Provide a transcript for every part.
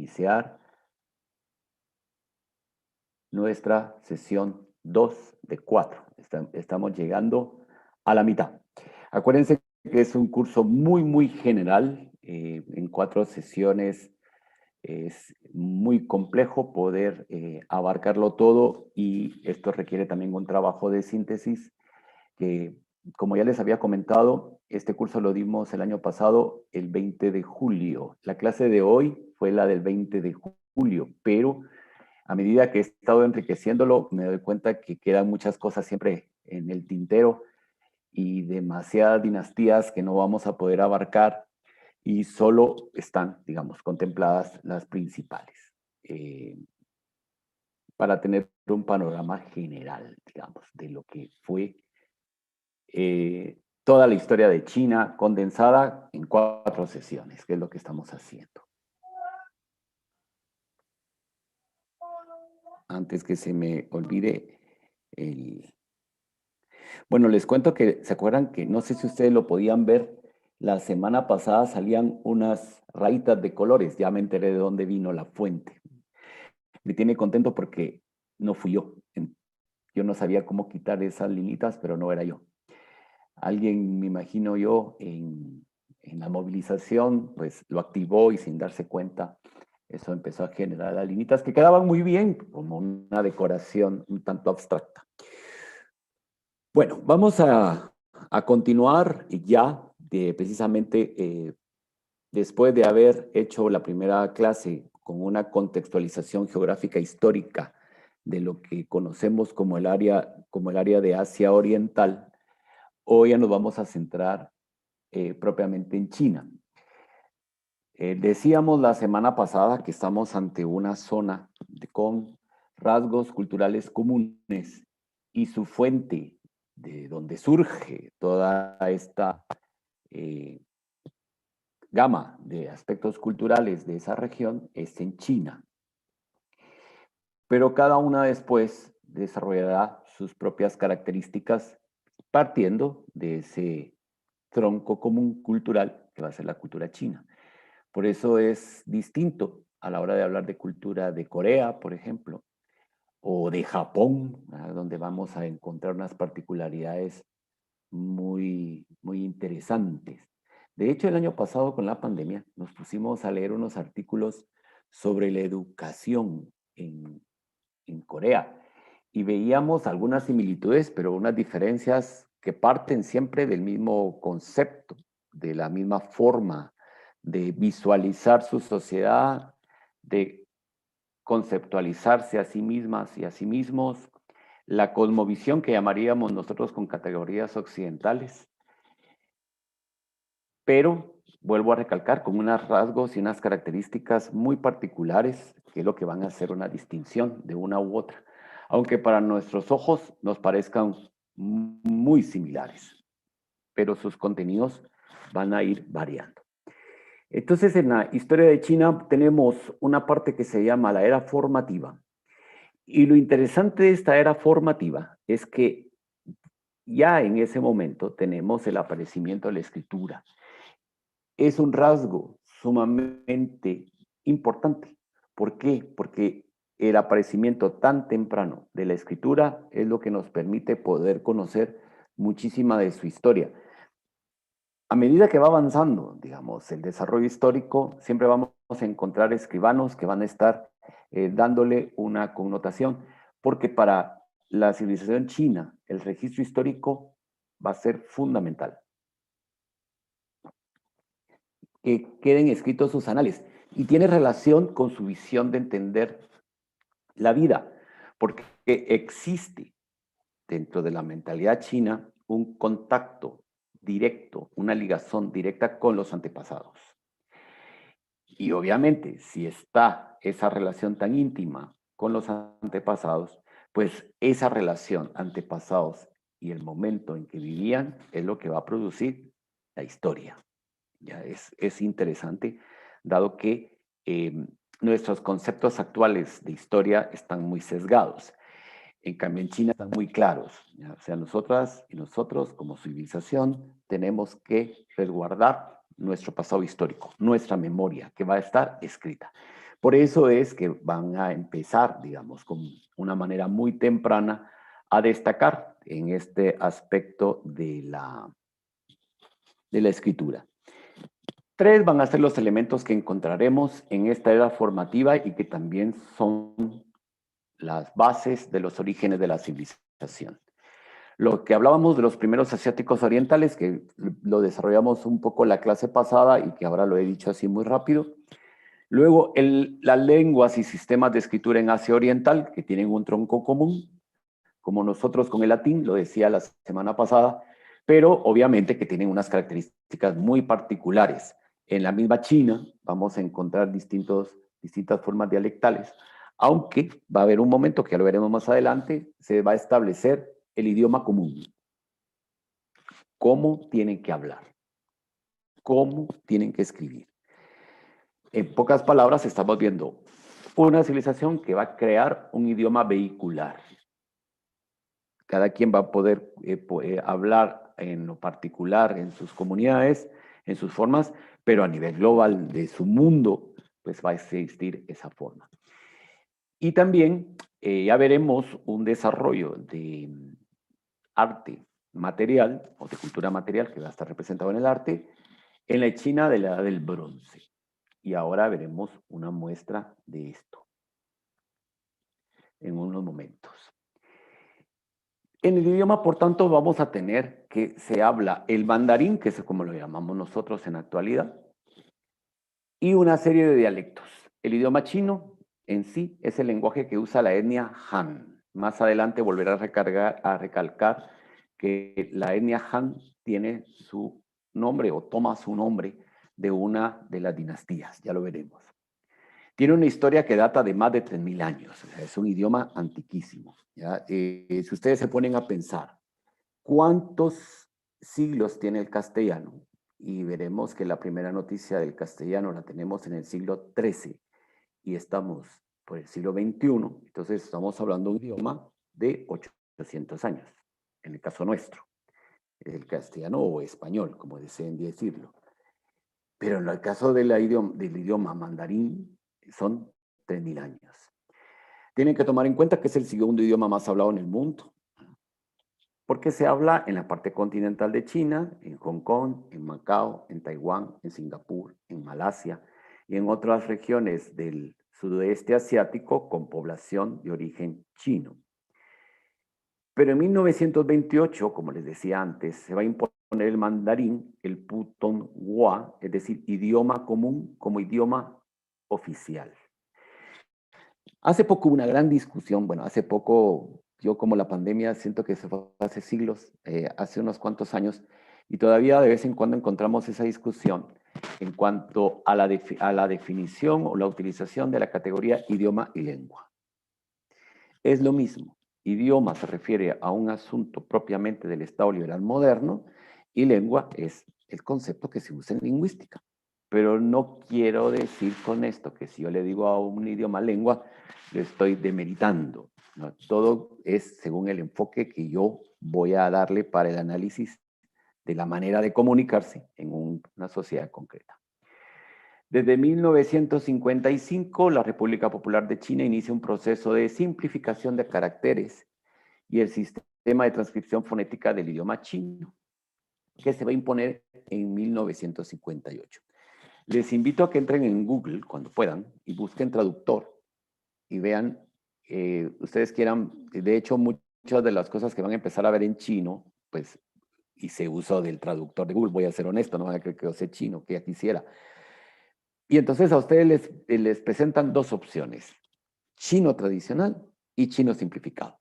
iniciar nuestra sesión 2 de 4. Estamos llegando a la mitad. Acuérdense que es un curso muy general. En 4 sesiones es muy complejo poder abarcarlo todo, y esto requiere también un trabajo de síntesis que, como ya les había comentado, este curso lo dimos el año pasado, el 20 de julio. La clase de hoy fue la del 20 de julio, pero a medida que he estado enriqueciéndolo, me doy cuenta que quedan muchas cosas siempre en el tintero y demasiadas dinastías que no vamos a poder abarcar, y solo están, digamos, contempladas las principales, para tener un panorama general, digamos, de lo que fue toda la historia de China condensada en 4 sesiones, que es lo que estamos haciendo. Antes que se me olvide Bueno, les cuento que, ¿se acuerdan que, no sé si ustedes lo podían ver, la semana pasada salían unas rayitas de colores? Ya me enteré de dónde vino la fuente. Me tiene contento porque no fui yo. Yo no sabía cómo quitar esas linitas, pero no era yo. Alguien, me imagino yo, en la movilización, pues lo activó, y sin darse cuenta, eso empezó a generar las linitas que quedaban muy bien, como una decoración un tanto abstracta. Bueno, vamos a continuar ya precisamente después de haber hecho la primera clase con una contextualización geográfica histórica de lo que conocemos como el área de Asia Oriental. Hoy ya nos vamos a centrar propiamente en China. Decíamos la semana pasada que estamos ante una zona con rasgos culturales comunes, y su fuente, de donde surge toda esta eh, gama de aspectos culturales de esa región, es en China. Pero cada una después desarrollará sus propias características, partiendo de ese tronco común cultural que va a ser la cultura china. Por eso es distinto a la hora de hablar de cultura de Corea, por ejemplo, o de Japón, donde vamos a encontrar unas particularidades muy interesantes. De hecho, el año pasado, con la pandemia, nos pusimos a leer unos artículos sobre la educación en Corea, y veíamos algunas similitudes, pero unas diferencias que parten siempre del mismo concepto, de la misma forma de visualizar su sociedad, de conceptualizarse a sí mismas y a sí mismos, la cosmovisión que llamaríamos nosotros con categorías occidentales, pero vuelvo a recalcar, con unos rasgos y unas características muy particulares, que es lo que van a hacer una distinción de una u otra, aunque para nuestros ojos nos parezcan muy similares, pero sus contenidos van a ir variando. Entonces, en la historia de China tenemos una parte que se llama la era formativa, y lo interesante de esta era formativa es que ya en ese momento tenemos el aparecimiento de la escritura. Es un rasgo sumamente importante. ¿Por qué? Porque el aparecimiento tan temprano de la escritura es lo que nos permite poder conocer muchísima de su historia. A medida que va avanzando, digamos, el desarrollo histórico, siempre vamos a encontrar escribanos que van a estar dándole una connotación, porque para la civilización china el registro histórico va a ser fundamental. Que queden escritos sus anales, y tiene relación con su visión de entender la vida, porque existe dentro de la mentalidad china un contacto directo, una ligación directa con los antepasados. Y obviamente, si está esa relación tan íntima con los antepasados, pues esa relación antepasados y el momento en que vivían es lo que va a producir la historia. Ya es interesante, dado que nuestros conceptos actuales de historia están muy sesgados. En cambio, en China están muy claros. ¿Ya? O sea, nosotras y nosotros como civilización tenemos que resguardar nuestro pasado histórico, nuestra memoria, que va a estar escrita. Por eso es que van a empezar, digamos, con una manera muy temprana a destacar en este aspecto de la escritura. 3 van a ser los elementos que encontraremos en esta edad formativa y que también son las bases de los orígenes de la civilización. Lo que hablábamos de los primeros asiáticos orientales, que lo desarrollamos un poco la clase pasada y que ahora lo he dicho así muy rápido. Luego, las lenguas y sistemas de escritura en Asia Oriental, que tienen un tronco común, como nosotros con el latín, lo decía la semana pasada, pero obviamente que tienen unas características muy particulares. En la misma China vamos a encontrar distintas formas dialectales, aunque va a haber un momento, que ya lo veremos más adelante, se va a establecer el idioma común. Cómo tienen que hablar, cómo tienen que escribir. En pocas palabras, estamos viendo una civilización que va a crear un idioma vehicular. Cada quien va a poder hablar en lo particular, en sus comunidades, en sus formas, pero a nivel global de su mundo, pues va a existir esa forma. Y también ya veremos un desarrollo de arte material, o de cultura material, que va a estar representado en el arte, en la China de la Edad del Bronce. Y ahora veremos una muestra de esto en unos momentos. En el idioma, por tanto, vamos a tener que se habla el mandarín, que es como lo llamamos nosotros en la actualidad, y una serie de dialectos. El idioma chino en sí es el lenguaje que usa la etnia Han. Más adelante volverá a recalcar que la etnia Han tiene su nombre o toma su nombre de una de las dinastías, ya lo veremos. Tiene una historia que data de más de 3000 años, o sea, es un idioma antiquísimo. ¿Ya? Si ustedes se ponen a pensar, ¿cuántos siglos tiene el castellano? Y veremos que la primera noticia del castellano la tenemos en el siglo XIII y estamos por el siglo XXI, entonces estamos hablando de un idioma de 800 años, en el caso nuestro, el castellano o español, como deseen decirlo. Pero en el caso del idioma mandarín, son 3000 años. Tienen que tomar en cuenta que es el segundo idioma más hablado en el mundo, porque se habla en la parte continental de China, en Hong Kong, en Macao, en Taiwán, en Singapur, en Malasia y en otras regiones del sudeste asiático con población de origen chino. Pero en 1928, como les decía antes, se va a imponer el mandarín, el Putonghua, es decir, idioma común como idioma oficial. Hace poco una gran discusión, bueno, hace poco, yo como la pandemia siento que se fue hace siglos, hace unos cuantos años, y todavía de vez en cuando encontramos esa discusión en cuanto a la definición o la utilización de la categoría idioma y lengua. Es lo mismo. Idioma se refiere a un asunto propiamente del Estado liberal moderno y lengua es el concepto que se usa en lingüística. Pero no quiero decir con esto que si yo le digo a un idioma lengua, lo estoy demeritando. ¿No? Todo es según el enfoque que yo voy a darle para el análisis de la manera de comunicarse en una sociedad concreta. Desde 1955, la República Popular de China inicia un proceso de simplificación de caracteres y el sistema de transcripción fonética del idioma chino, que se va a imponer en 1958. Les invito a que entren en Google cuando puedan y busquen traductor y vean, ustedes quieran, de hecho, muchas de las cosas que van a empezar a ver en chino, pues hice uso del traductor de Google, voy a ser honesto, no van a creer que yo sé chino, que ya quisiera. Y entonces a ustedes les presentan dos opciones, chino tradicional y chino simplificado.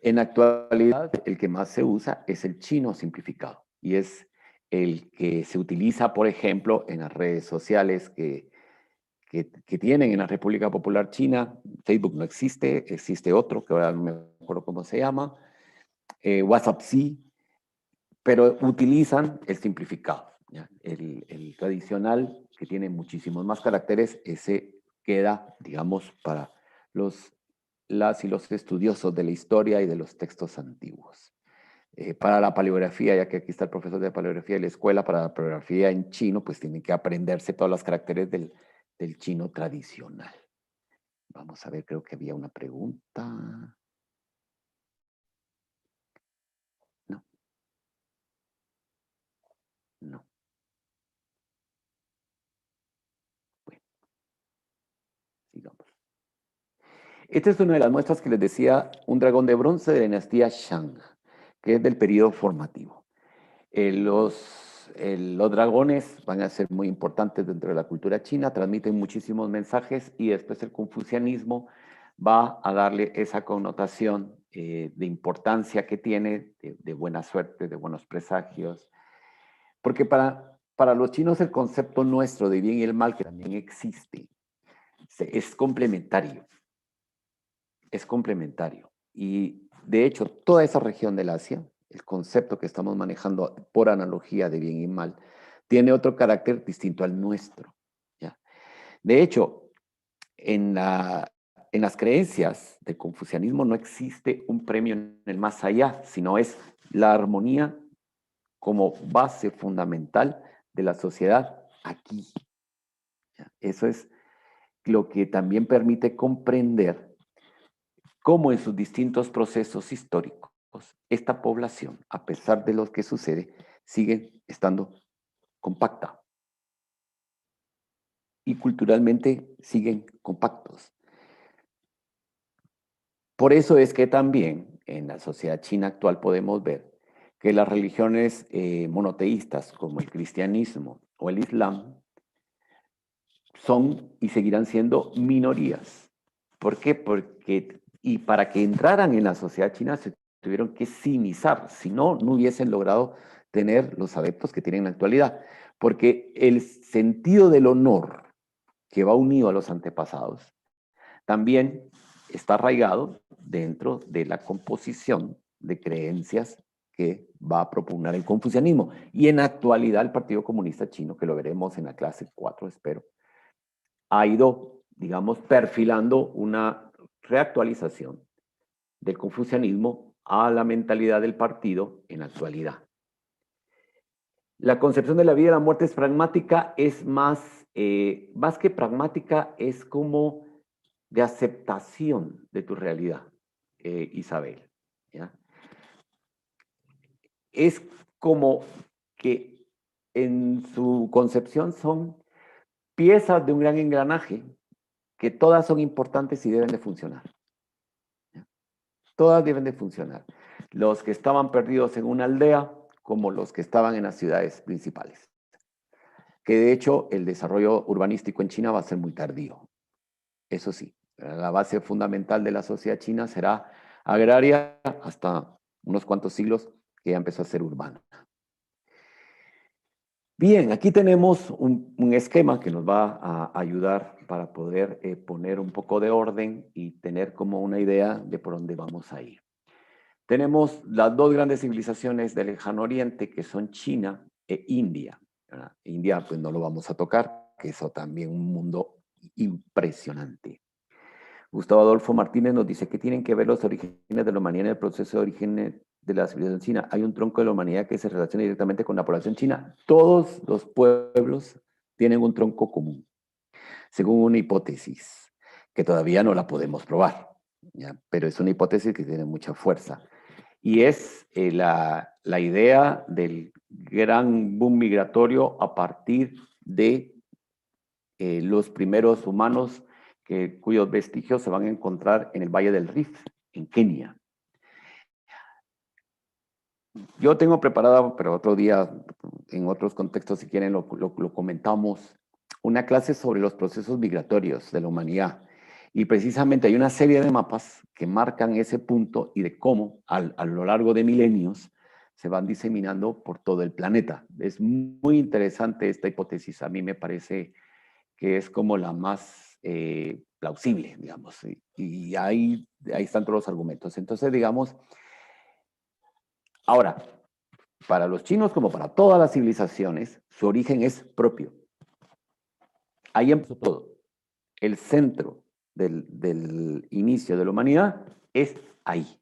En la actualidad, el que más se usa es el chino simplificado y es el que se utiliza, por ejemplo, en las redes sociales que tienen en la República Popular China. Facebook no existe, existe otro que ahora no me acuerdo cómo se llama, WhatsApp sí, pero utilizan el simplificado. ¿Ya? El tradicional, que tiene muchísimos más caracteres, ese queda, digamos, para las y los estudiosos de la historia y de los textos antiguos. Para la paleografía, ya que aquí está el profesor de paleografía de la escuela, para la paleografía en chino, pues tienen que aprenderse todos los caracteres del chino tradicional. Vamos a ver, creo que había una pregunta. No, no. Bueno, sigamos. Esta es una de las muestras que les decía, un dragón de bronce de la dinastía Shang, que es del periodo formativo. Los dragones van a ser muy importantes dentro de la cultura china, transmiten muchísimos mensajes y después el confucianismo va a darle esa connotación de importancia que tiene, de buena suerte, de buenos presagios. Porque para los chinos el concepto nuestro de bien y el mal, que también existe, es complementario. Es complementario. Y de hecho, toda esa región del Asia, el concepto que estamos manejando por analogía de bien y mal, tiene otro carácter distinto al nuestro. ¿Ya? De hecho, en las creencias del confucianismo no existe un premio en el más allá, sino es la armonía como base fundamental de la sociedad aquí. ¿Ya? Eso es lo que también permite comprender cómo en sus distintos procesos históricos esta población, a pesar de lo que sucede, sigue estando compacta y culturalmente siguen compactos. Por eso es que también en la sociedad china actual podemos ver que las religiones monoteístas como el cristianismo o el islam son y seguirán siendo minorías. ¿Por qué? Porque, y para que entraran en la sociedad china se tuvieron que sinizar, si no, no hubiesen logrado tener los adeptos que tienen en la actualidad. Porque el sentido del honor que va unido a los antepasados también está arraigado dentro de la composición de creencias que va a propugnar el confucianismo. Y en la actualidad el Partido Comunista Chino, que lo veremos en la clase 4, espero, ha ido, digamos, perfilando una reactualización del confucianismo a la mentalidad del partido en la actualidad. La concepción de la vida y la muerte es pragmática, es más que pragmática, es como de aceptación de tu realidad, Isabel. ¿Ya? Es como que en su concepción son piezas de un gran engranaje que todas son importantes y deben de funcionar. Todas deben de funcionar. Los que estaban perdidos en una aldea, como los que estaban en las ciudades principales. Que de hecho el desarrollo urbanístico en China va a ser muy tardío. Eso sí, la base fundamental de la sociedad china será agraria hasta unos cuantos siglos que ya empezó a ser urbana. Bien, aquí tenemos un esquema que nos va a ayudar para poder poner un poco de orden y tener como una idea de por dónde vamos a ir. Tenemos las dos grandes civilizaciones del lejano oriente, que son China e India. ¿Verdad? India, pues no lo vamos a tocar, que eso también un mundo impresionante. Gustavo Adolfo Martínez nos dice que tienen que ver los orígenes de la humanidad en el proceso de origen de la civilización china. Hay un tronco de la humanidad que se relaciona directamente con la población china. Todos los pueblos tienen un tronco común, según una hipótesis que todavía no la podemos probar, ¿ya? Pero es una hipótesis que tiene mucha fuerza. Y es la idea del gran boom migratorio a partir de los primeros humanos cuyos vestigios se van a encontrar en el Valle del Rift, en Kenia. Yo tengo preparado, pero otro día, en otros contextos, si quieren, lo comentamos, una clase sobre los procesos migratorios de la humanidad. Y precisamente hay una serie de mapas que marcan ese punto y de cómo a lo largo de milenios se van diseminando por todo el planeta. Es muy interesante esta hipótesis. A mí me parece que es como la más plausible, digamos. Y ahí están todos los argumentos. Entonces, digamos, ahora, para los chinos, como para todas las civilizaciones, su origen es propio. Ahí empezó todo. El centro del inicio de la humanidad es ahí.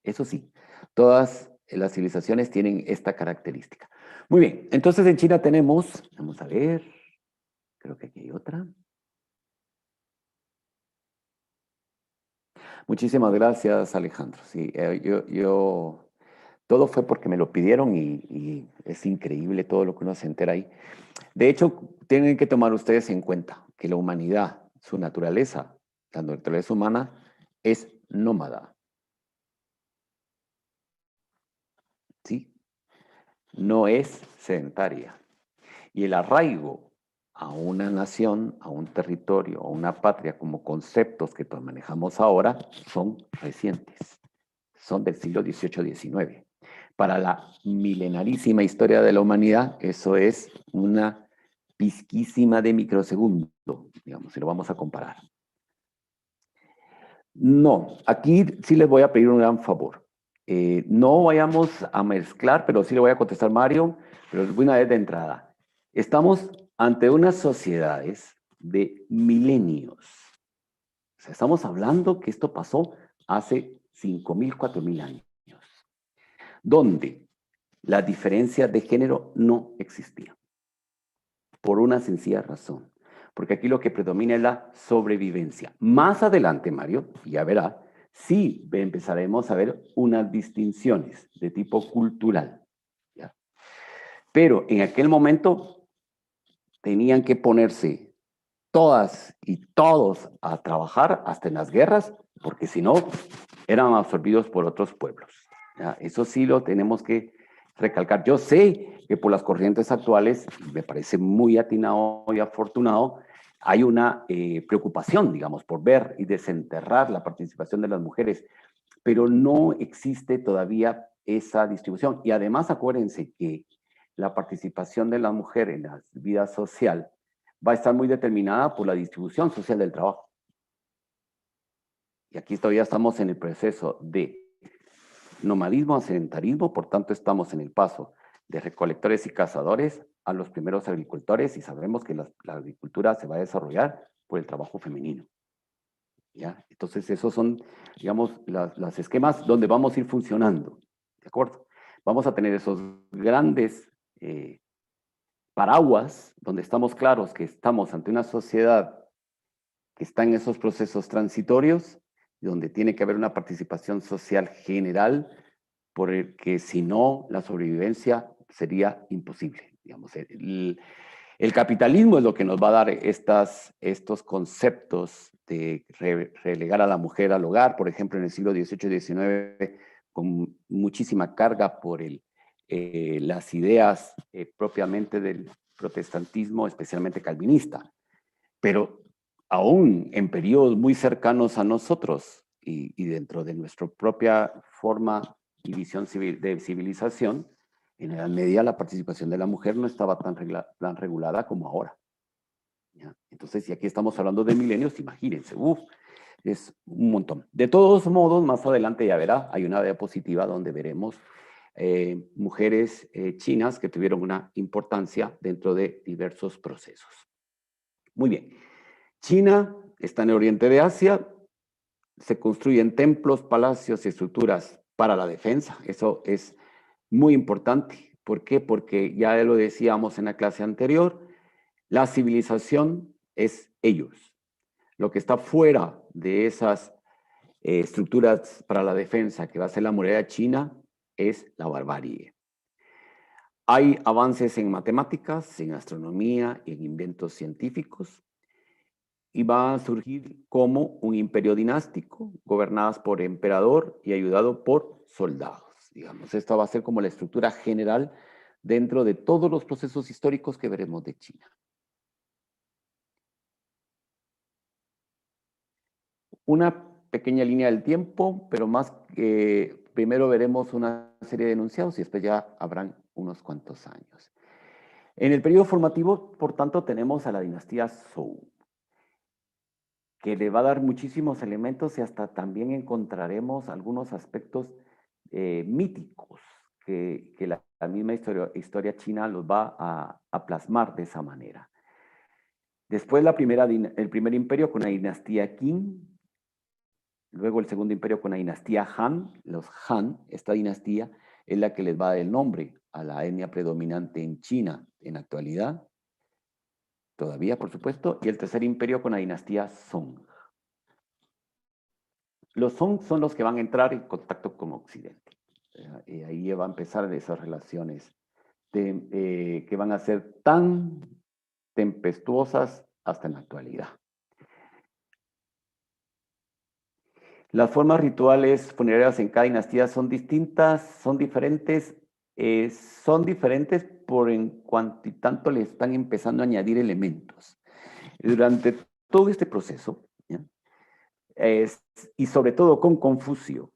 Eso sí, todas las civilizaciones tienen esta característica. Muy bien, entonces en China tenemos, vamos a ver, creo que aquí hay otra. Muchísimas gracias, Alejandro. Sí, todo fue porque me lo pidieron y es increíble todo lo que uno se entera ahí. De hecho, tienen que tomar ustedes en cuenta que la humanidad, su naturaleza, la naturaleza humana, es nómada, ¿sí? No es sedentaria. Y el arraigo a una nación, a un territorio, a una patria, como conceptos que manejamos ahora, son recientes. Son del siglo XVIII-XIX. Para la milenarísima historia de la humanidad, eso es una pizquísima de microsegundo, digamos, si lo vamos a comparar. No, aquí sí les voy a pedir un gran favor. No vayamos a mezclar, pero sí le voy a contestar Mario, pero una vez de entrada. Estamos ante unas sociedades de milenios. O sea, estamos hablando que esto pasó hace 5.000, 4.000 años, donde la diferencia de género no existía, por una sencilla razón. Porque aquí lo que predomina es la sobrevivencia. Más adelante, Mario, ya verá, sí empezaremos a ver unas distinciones de tipo cultural. ¿Ya? Pero en aquel momento tenían que ponerse todas y todos a trabajar hasta en las guerras, porque si no, eran absorbidos por otros pueblos. ¿Ya? Eso sí lo tenemos que recalcar. Yo sé que por las corrientes actuales, me parece muy atinado y afortunado, hay una preocupación, digamos, por ver y desenterrar la participación de las mujeres, pero no existe todavía esa distribución. Y además acuérdense que la participación de la mujer en la vida social va a estar muy determinada por la distribución social del trabajo. Y aquí todavía estamos en el proceso de nomadismo a sedentarismo, por tanto estamos en el paso de recolectores y cazadores a los primeros agricultores y sabemos que la agricultura se va a desarrollar por el trabajo femenino. ¿Ya? Entonces esos son, digamos, las esquemas donde vamos a ir funcionando. ¿De acuerdo? Vamos a tener esos grandes paraguas donde estamos claros que estamos ante una sociedad que está en esos procesos transitorios, donde tiene que haber una participación social general, porque si no, la sobrevivencia sería imposible. Digamos, el capitalismo es lo que nos va a dar estos conceptos de relegar a la mujer al hogar, por ejemplo, en el siglo XVIII y XIX, con muchísima carga por las ideas propiamente del protestantismo, especialmente calvinista. Pero aún en periodos muy cercanos a nosotros y dentro de nuestra propia forma y visión de civilización, en la Edad Media la participación de la mujer no estaba tan regulada como ahora. ¿Ya? Entonces, si aquí estamos hablando de milenios, imagínense, es un montón. De todos modos, más adelante ya verá, hay una diapositiva donde veremos mujeres chinas que tuvieron una importancia dentro de diversos procesos. Muy bien. China está en el oriente de Asia, se construyen templos, palacios y estructuras para la defensa. Eso es muy importante. ¿Por qué? Porque ya lo decíamos en la clase anterior, la civilización es ellos. Lo que está fuera de esas estructuras para la defensa, que va a ser la muralla china, es la barbarie. Hay avances en matemáticas, en astronomía y en inventos científicos, y va a surgir como un imperio dinástico, gobernadas por emperador y ayudado por soldados. Digamos, esta va a ser como la estructura general dentro de todos los procesos históricos que veremos de China. Una pequeña línea del tiempo, pero más que primero veremos una serie de enunciados y después ya habrán unos cuantos años. En el periodo formativo, por tanto, tenemos a la dinastía Zhou, que le va a dar muchísimos elementos y hasta también encontraremos algunos aspectos míticos que la misma historia china los va a plasmar de esa manera. Después el primer imperio con la dinastía Qin, luego el segundo imperio con la dinastía Han. Los Han, esta dinastía, es la que les va a dar el nombre a la etnia predominante en China en la actualidad, todavía por supuesto, y el tercer imperio con la dinastía Song. Los Song son los que van a entrar en contacto con Occidente. Y ahí va a empezar esas relaciones que van a ser tan tempestuosas hasta en la actualidad. Las formas rituales funerarias en cada dinastía son distintas, son diferentes por en cuanto y tanto le están empezando a añadir elementos. Durante todo este proceso, ¿ya? Y sobre todo con Confucio,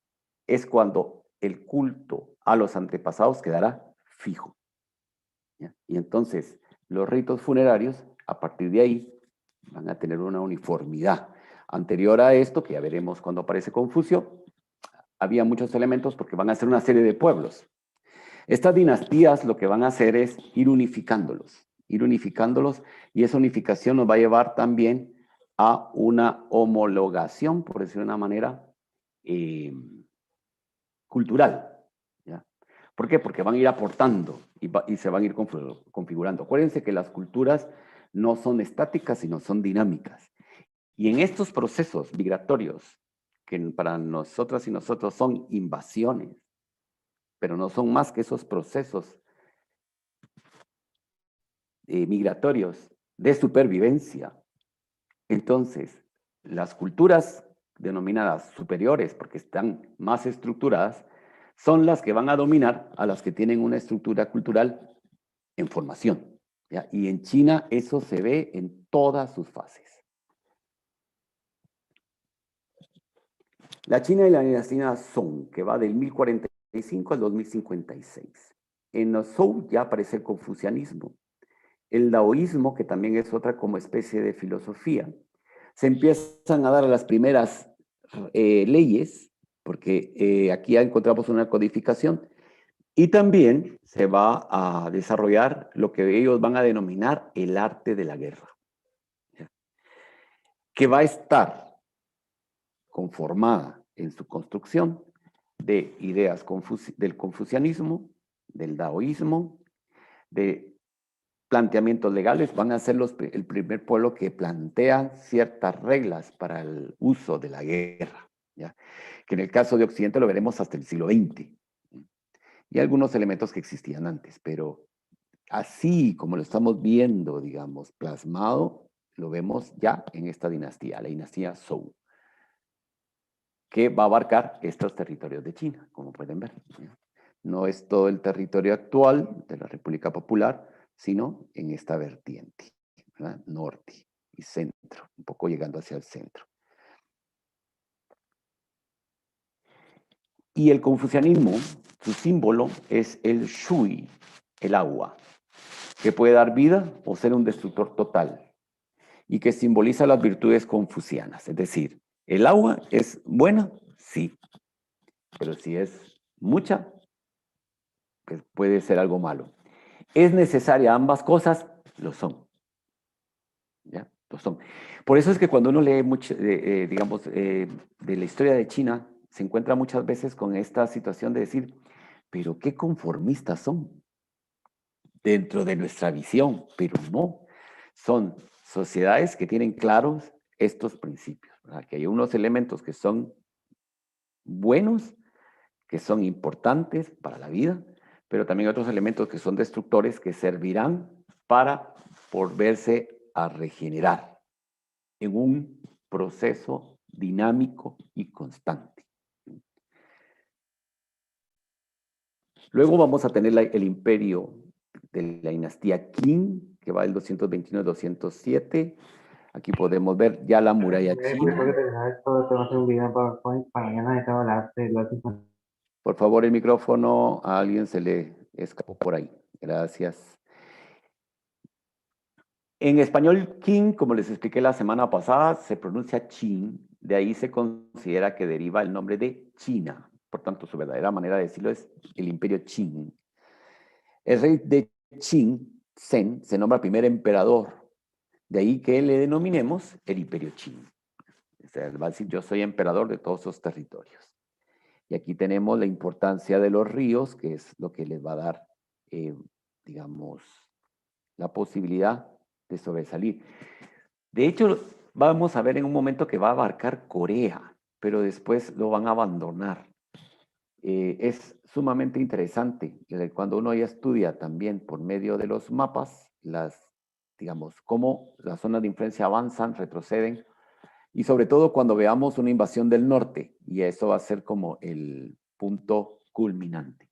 es cuando el culto a los antepasados quedará fijo, ¿ya? Y entonces los ritos funerarios, a partir de ahí, van a tener una uniformidad. Anterior a esto, que ya veremos cuando aparece Confucio, había muchos elementos porque van a ser una serie de pueblos. Estas dinastías lo que van a hacer es ir unificándolos, y esa unificación nos va a llevar también a una homologación, por decirlo de una manera, cultural, ¿ya? ¿Por qué? Porque van a ir aportando y se van a ir configurando. Acuérdense que las culturas no son estáticas, sino son dinámicas. Y en estos procesos migratorios, que para nosotras y nosotros son invasiones, pero no son más que esos procesos migratorios de supervivencia. Entonces, las culturas denominadas superiores, porque están más estructuradas, son las que van a dominar a las que tienen una estructura cultural en formación, ¿ya? Y en China eso se ve en todas sus fases. La China y la dinastía Song, que va del 1045 al 2056. En los Zhou ya aparece el confucianismo. El daoísmo, que también es otra como especie de filosofía, se empiezan a dar las primeras leyes, porque aquí ya encontramos una codificación, y también se va a desarrollar lo que ellos van a denominar el arte de la guerra, ¿ya? Que va a estar conformada en su construcción de ideas del confucianismo, del daoísmo, de planteamientos legales. Van a ser el primer pueblo que plantea ciertas reglas para el uso de la guerra, ¿ya? Que en el caso de Occidente lo veremos hasta el siglo XX. Y algunos elementos que existían antes, pero así como lo estamos viendo, digamos, plasmado, lo vemos ya en esta dinastía, la dinastía Zhou, que va a abarcar estos territorios de China, como pueden ver. No es todo el territorio actual de la República Popular, sino en esta vertiente, ¿verdad? Norte y centro, un poco llegando hacia el centro. Y el confucianismo, su símbolo es el shui, el agua, que puede dar vida o ser un destructor total, y que simboliza las virtudes confucianas. Es decir, el agua es buena, sí, pero si es mucha, pues puede ser algo malo. ¿Es necesaria ambas cosas? Lo son. ¿Ya? Lo son. Por eso es que cuando uno lee mucho, digamos, de la historia de China, se encuentra muchas veces con esta situación de decir, pero qué conformistas son dentro de nuestra visión, pero no. Son sociedades que tienen claros estos principios, ¿verdad? Que hay unos elementos que son buenos, que son importantes para la vida, pero también otros elementos que son destructores que servirán para volverse a regenerar en un proceso dinámico y constante. Luego vamos a tener el imperio de la dinastía Qin, que va del 221 al 207. Aquí podemos ver ya la muralla china. Después de terminar esto, te voy a hacer un video en PowerPoint. Para mañana necesitaba hablar de las informaciones. Por favor, el micrófono a alguien se le escapó por ahí. Gracias. En español, Qin, como les expliqué la semana pasada, se pronuncia Qin. De ahí se considera que deriva el nombre de China. Por tanto, su verdadera manera de decirlo es el imperio Qin. El rey de Qin, Zhen, se nombra primer emperador. De ahí que le denominemos el imperio Qin. O sea, va a decir, yo soy emperador de todos esos territorios. Y aquí tenemos la importancia de los ríos, que es lo que les va a dar, digamos, la posibilidad de sobresalir. De hecho, vamos a ver en un momento que va a abarcar Corea. pero después lo van a abandonar. Es sumamente interesante cuando uno ya estudia también por medio de los mapas, digamos, cómo las zonas de influencia avanzan, retroceden, y sobre todo cuando veamos una invasión del norte, y eso va a ser como el punto culminante.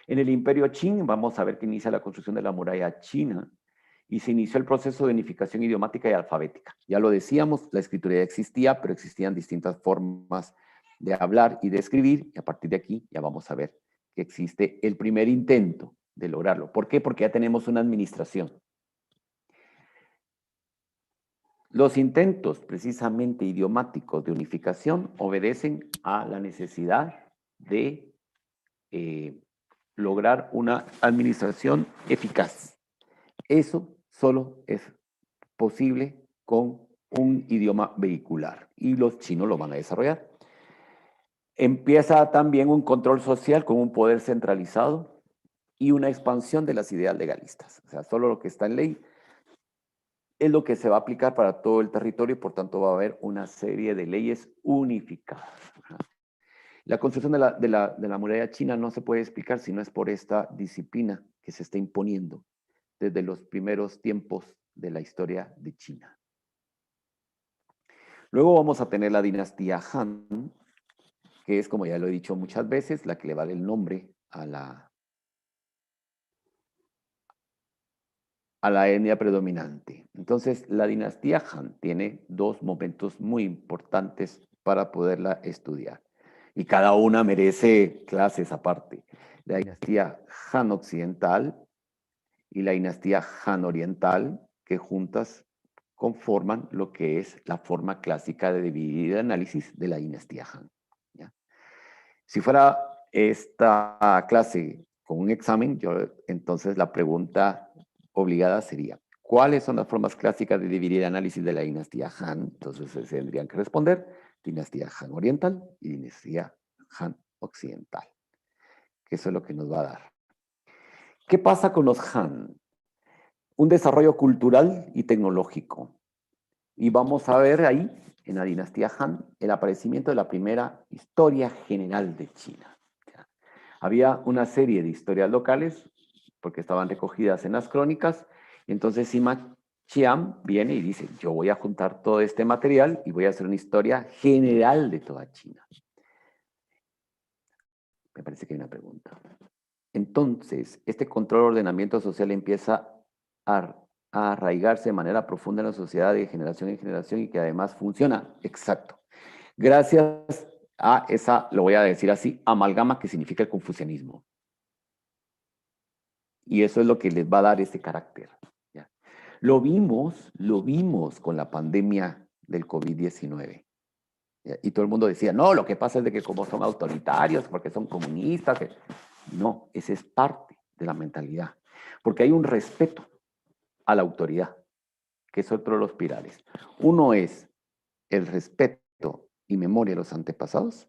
En el Imperio Qing vamos a ver que inicia la construcción de la muralla china y se inició el proceso de unificación idiomática y alfabética. Ya lo decíamos, la escritura ya existía, pero existían distintas formas de hablar y de escribir, y a partir de aquí ya vamos a ver que existe el primer intento de lograrlo. ¿Por qué? Porque ya tenemos una administración. Los intentos precisamente idiomáticos de unificación obedecen a la necesidad de lograr una administración eficaz. Eso solo es posible con un idioma vehicular y los chinos lo van a desarrollar. Empieza también un control social con un poder centralizado y una expansión de las ideas legalistas. O sea, solo lo que está en ley es lo que se va a aplicar para todo el territorio y por tanto va a haber una serie de leyes unificadas. La construcción de la muralla china no se puede explicar si no es por esta disciplina que se está imponiendo desde los primeros tiempos de la historia de China. Luego vamos a tener la dinastía Han, que es, como ya lo he dicho muchas veces, la que le va a dar el nombre a la etnia predominante. Entonces, la dinastía Han tiene dos momentos muy importantes para poderla estudiar. Y cada una merece clases aparte. La dinastía Han Occidental y la dinastía Han Oriental, que juntas conforman lo que es la forma clásica de dividir el análisis de la dinastía Han. ¿Ya? Si fuera esta clase con un examen, entonces la pregunta obligada sería, ¿cuáles son las formas clásicas de dividir el análisis de la dinastía Han? Entonces se tendrían que responder dinastía Han Oriental y dinastía Han Occidental, que eso es lo que nos va a dar. ¿Qué pasa con los Han? Un desarrollo cultural y tecnológico. Y vamos a ver ahí, en la dinastía Han, el aparecimiento de la primera historia general de China. Había una serie de historias locales, porque estaban recogidas en las crónicas, y entonces Sima Qian viene y dice, yo voy a juntar todo este material y voy a hacer una historia general de toda China. Me parece que hay una pregunta. Entonces, este control ordenamiento social empieza a arraigarse de manera profunda en la sociedad de generación en generación y que además funciona. Exacto. Gracias a esa, lo voy a decir así, amalgama que significa el confucianismo. Y eso es lo que les va a dar ese carácter. ¿Ya? Lo vimos con la pandemia del COVID-19. Y todo el mundo decía, no, lo que pasa es de que como son autoritarios, porque son comunistas. No, esa es parte de la mentalidad. Porque hay un respeto a la autoridad, que es otro de los pilares. Uno es el respeto y memoria de los antepasados,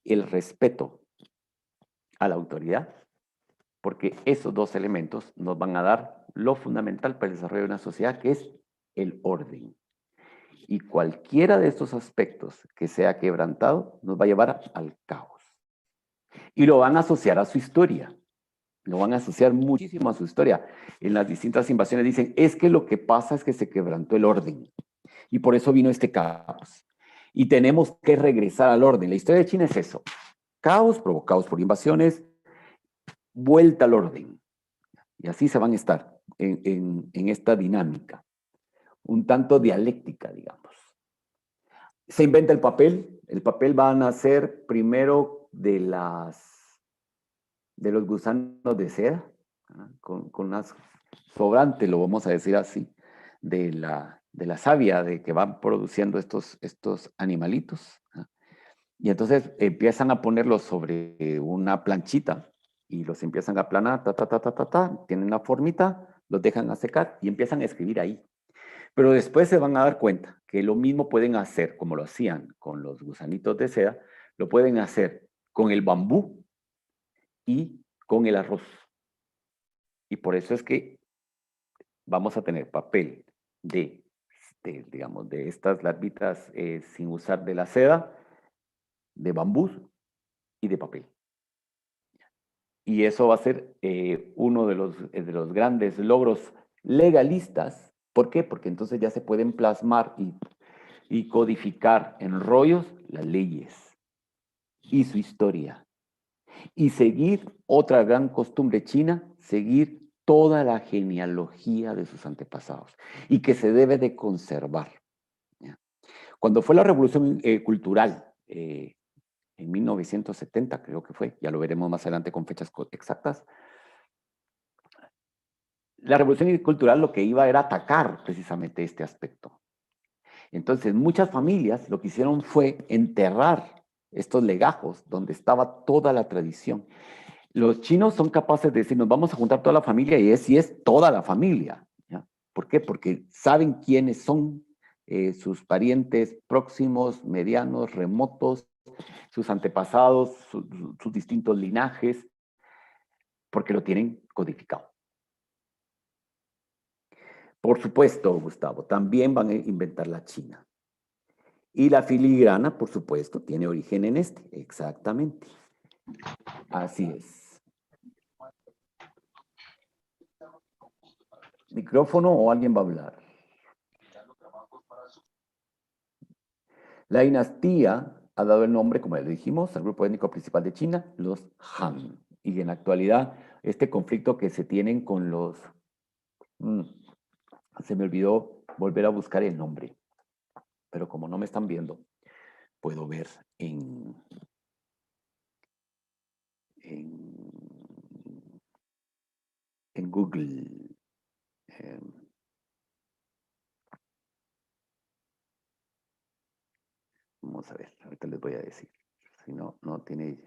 el respeto a la autoridad, porque esos dos elementos nos van a dar lo fundamental para el desarrollo de una sociedad, que es el orden. Y cualquiera de estos aspectos que sea quebrantado nos va a llevar al caos. Y lo van a asociar a su historia. Lo van a asociar muchísimo a su historia. En las distintas invasiones dicen, es que lo que pasa es que se quebrantó el orden. Y por eso vino este caos. Y tenemos que regresar al orden. La historia de China es eso. Caos provocados por invasiones, vuelta al orden. Y así se van a estar en esta dinámica, un tanto dialéctica, digamos. Se inventa el papel va a nacer primero de los gusanos de seda, con unas sobrantes, lo vamos a decir así, de la savia de que van produciendo estos animalitos. Y entonces empiezan a ponerlos sobre una planchita y los empiezan a aplanar, tienen la formita, los dejan a secar y empiezan a escribir ahí. Pero después se van a dar cuenta que lo mismo pueden hacer, como lo hacían con los gusanitos de seda, lo pueden hacer con el bambú y con el arroz. Y por eso es que vamos a tener papel digamos, de estas larvitas sin usar de la seda, de bambú y de papel. Y eso va a ser uno de los grandes logros legalistas. ¿Por qué? Porque entonces ya se pueden plasmar y codificar en rollos las leyes y su historia. Y seguir otra gran costumbre china, seguir toda la genealogía de sus antepasados y que se debe de conservar. ¿Ya? Cuando fue la revolución cultural, en 1970 creo que fue, ya lo veremos más adelante con fechas exactas, la revolución cultural lo que iba era atacar precisamente este aspecto. Entonces, muchas familias lo que hicieron fue enterrar estos legajos donde estaba toda la tradición. Los chinos son capaces de decir, nos vamos a juntar toda la familia y es toda la familia. ¿Ya? ¿Por qué? Porque saben quiénes son sus parientes próximos, medianos, remotos, sus antepasados, sus distintos linajes, porque lo tienen codificado. Por supuesto, Gustavo, también van a inventar la China. Y la filigrana, por supuesto, tiene origen en este, exactamente. Así es. ¿Micrófono o alguien va a hablar? La dinastía ha dado el nombre, como ya lo dijimos, al grupo étnico principal de China, los Han. Y en la actualidad, este conflicto que se tienen con los... se me olvidó volver a buscar el nombre, pero como no me están viendo, puedo ver en Google. Vamos a ver, ahorita les voy a decir. Si no, no tiene...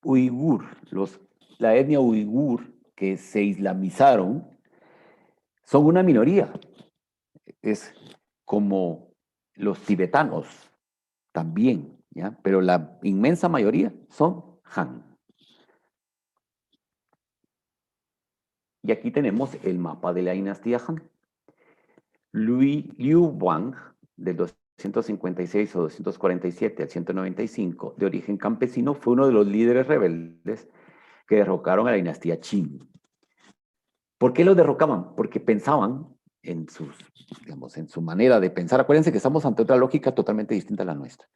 Uigur, la etnia uigur que se islamizaron, son una minoría. Es como los tibetanos también, ¿ya? Pero la inmensa mayoría son Han. Y aquí tenemos el mapa de la dinastía Han. Liu Wang, del 256 o 247 al 195, de origen campesino, fue uno de los líderes rebeldes que derrocaron a la dinastía Qin. ¿Por qué los derrocaban? Porque pensaban digamos, en su manera de pensar. Acuérdense que estamos ante otra lógica totalmente distinta a la nuestra,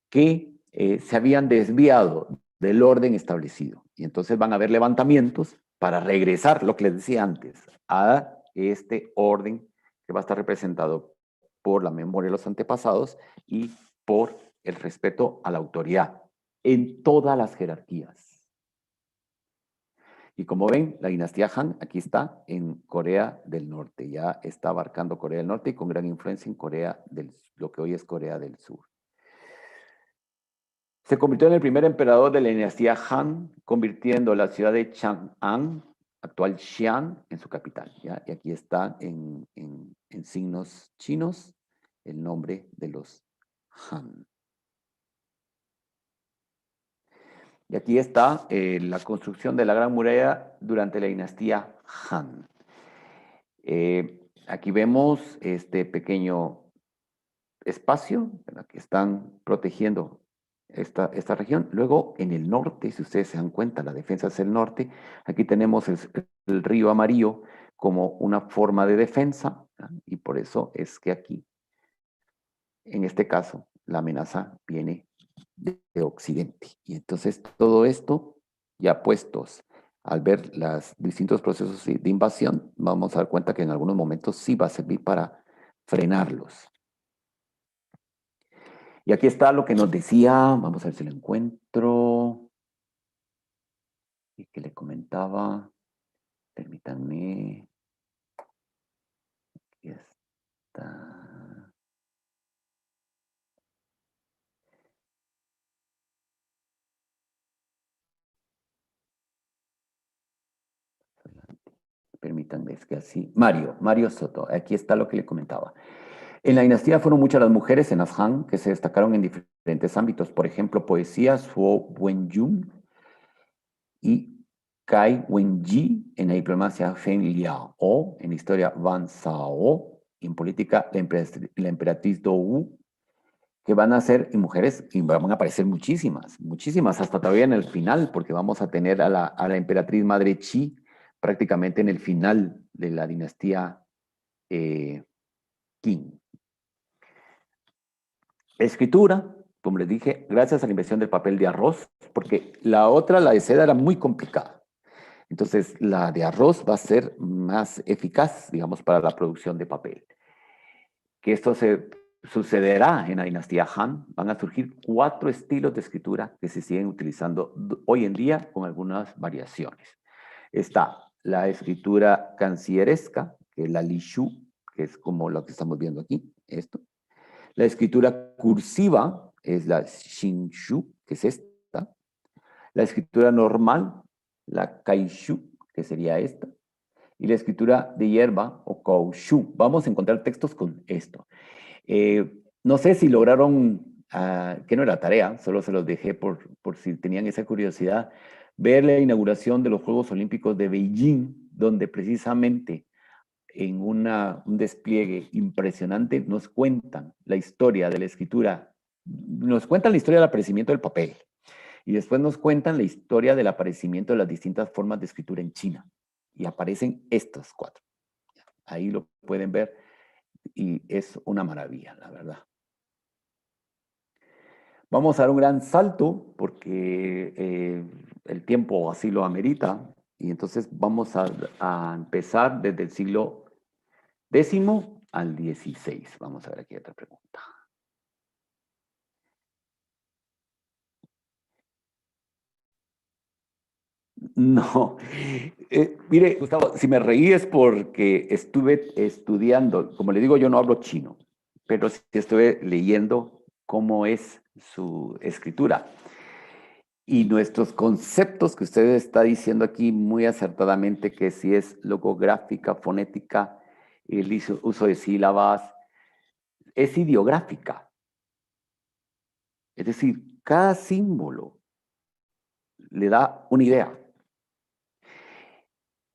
que se habían desviado del orden establecido. Y entonces van a haber levantamientos para regresar, lo que les decía antes, a este orden que va a estar representado por la memoria de los antepasados y por el respeto a la autoridad en todas las jerarquías. Y como ven, la dinastía Han aquí está en Corea del Norte. Ya está abarcando Corea del Norte y con gran influencia en lo que hoy es Corea del Sur. Se convirtió en el primer emperador de la dinastía Han, convirtiendo la ciudad de Chang'an, actual Xi'an, en su capital. ¿Ya? Y aquí está en signos chinos el nombre de los Han. Y aquí está la construcción de la Gran Muralla durante la dinastía Han. Aquí vemos este pequeño espacio que están protegiendo esta región. Luego, en el norte, si ustedes se dan cuenta, la defensa es el norte. Aquí tenemos el río Amarillo como una forma de defensa, ¿ya? Y por eso es que aquí, en este caso, la amenaza viene de Occidente. Y entonces todo esto, ya puestos al ver los distintos procesos de invasión, vamos a dar cuenta que en algunos momentos sí va a servir para frenarlos. Y aquí está lo que nos decía, vamos a ver si lo encuentro, y que le comentaba, permítanme, aquí está. Permítanme, es que así, Mario Soto, aquí está lo que le comentaba. En la dinastía fueron muchas las mujeres en las Han que se destacaron en diferentes ámbitos, por ejemplo, poesía, Suo Wenyun y Cai Wenji en la diplomacia Feng Liao, en historia Wan Sao y en política la emperatriz Dowu, que van a ser, y mujeres, y van a aparecer muchísimas, muchísimas, hasta todavía en el final, porque vamos a tener a la emperatriz madre Qi prácticamente en el final de la dinastía Qing. Escritura, como les dije, gracias a la invención del papel de arroz, porque la otra, la de seda, era muy complicada. Entonces, la de arroz va a ser más eficaz, digamos, para la producción de papel. Que esto se sucederá en la dinastía Han. Van a surgir 4 estilos de escritura que se siguen utilizando hoy en día con algunas variaciones. Está la escritura cancilleresca, que es la Li Shu, que es como lo que estamos viendo aquí, esto. La escritura cursiva es la Xin Shu, que es esta. La escritura normal, la Kai Shu, que sería esta. Y la escritura de hierba o Kou Shu. Vamos a encontrar textos con esto. No sé si lograron, que no era tarea, solo se los dejé por si tenían esa curiosidad, ver la inauguración de los Juegos Olímpicos de Beijing, donde precisamente en un despliegue impresionante nos cuentan la historia de la escritura, nos cuentan la historia del aparecimiento del papel y después nos cuentan la historia del aparecimiento de las distintas formas de escritura en China. Y aparecen estos 4. Ahí lo pueden ver y es una maravilla, la verdad. Vamos a dar un gran salto porque el tiempo así lo amerita y entonces vamos a empezar desde el siglo X al XVI. Vamos a ver aquí otra pregunta. No, mire, Gustavo, si me reí es porque estuve estudiando, como le digo, yo no hablo chino, pero sí estuve leyendo cómo es su escritura. Y nuestros conceptos que usted está diciendo aquí muy acertadamente, que si es logográfica, fonética, el uso de sílabas, es ideográfica. Es decir, cada símbolo le da una idea.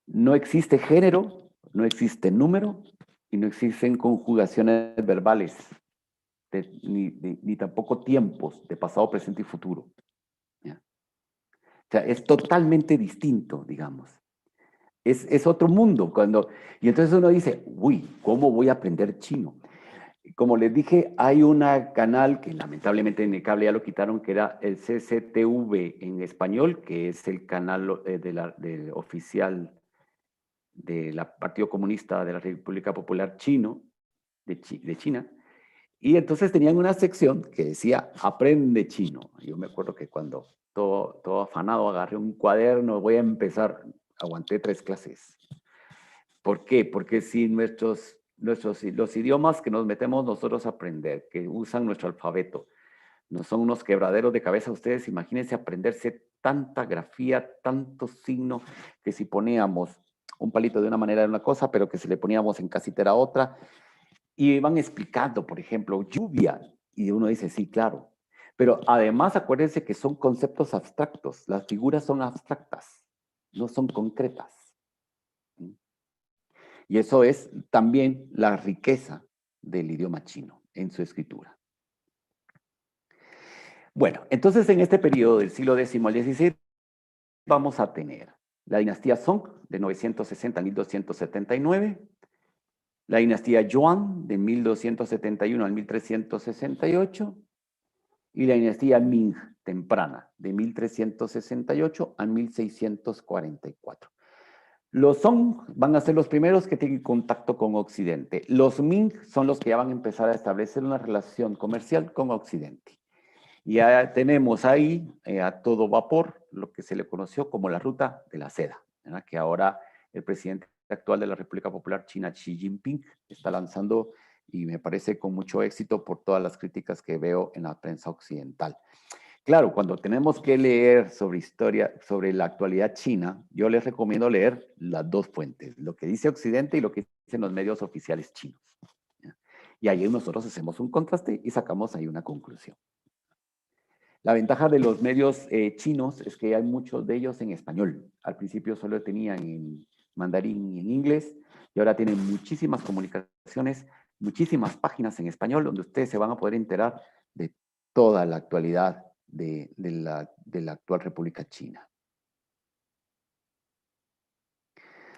No existe género, no existe número y no existen conjugaciones verbales, ni tampoco tiempos de pasado, presente y futuro. ¿Ya? O sea, es totalmente distinto, digamos. Es otro mundo. Y entonces uno dice, uy, ¿cómo voy a aprender chino? Como les dije, hay un canal que lamentablemente en el cable ya lo quitaron, que era el CCTV en español, que es el canal oficial del Partido Comunista de la República Popular Chino, de China. Y entonces tenían una sección que decía, aprende chino. Yo me acuerdo que cuando todo afanado agarré un cuaderno, voy a empezar, aguanté 3 clases. ¿Por qué? Porque si los idiomas que nos metemos nosotros a aprender, que usan nuestro alfabeto, no son unos quebraderos de cabeza, ustedes imagínense aprenderse tanta grafía, tantos signos, que si poníamos un palito de una manera era una cosa, pero que si le poníamos en casita era otra, y van explicando, por ejemplo, lluvia, y uno dice, sí, claro, pero además acuérdense que son conceptos abstractos, las figuras son abstractas, no son concretas. Y eso es también la riqueza del idioma chino en su escritura. Bueno, entonces en este periodo del siglo X al XVI vamos a tener la dinastía Song de 960 a 1279, la dinastía Yuan de 1271 al 1368 y la dinastía Ming temprana de 1368 a 1644. Los Song van a ser los primeros que tienen contacto con Occidente. Los Ming son los que ya van a empezar a establecer una relación comercial con Occidente. Ya tenemos ahí a todo vapor lo que se le conoció como la ruta de la seda, ¿verdad? Que ahora el presidente actual de la República Popular China, Xi Jinping, está lanzando y me parece con mucho éxito por todas las críticas que veo en la prensa occidental. Claro, cuando tenemos que leer sobre historia, sobre la actualidad china, yo les recomiendo leer las 2 fuentes, lo que dice Occidente y lo que dicen los medios oficiales chinos. Y ahí nosotros hacemos un contraste y sacamos ahí una conclusión. La ventaja de los medios chinos es que hay muchos de ellos en español. Al principio solo tenían en mandarín y en inglés, Y ahora tienen muchísimas comunicaciones, muchísimas páginas en español donde ustedes se van a poder enterar de toda la actualidad de la actual República China.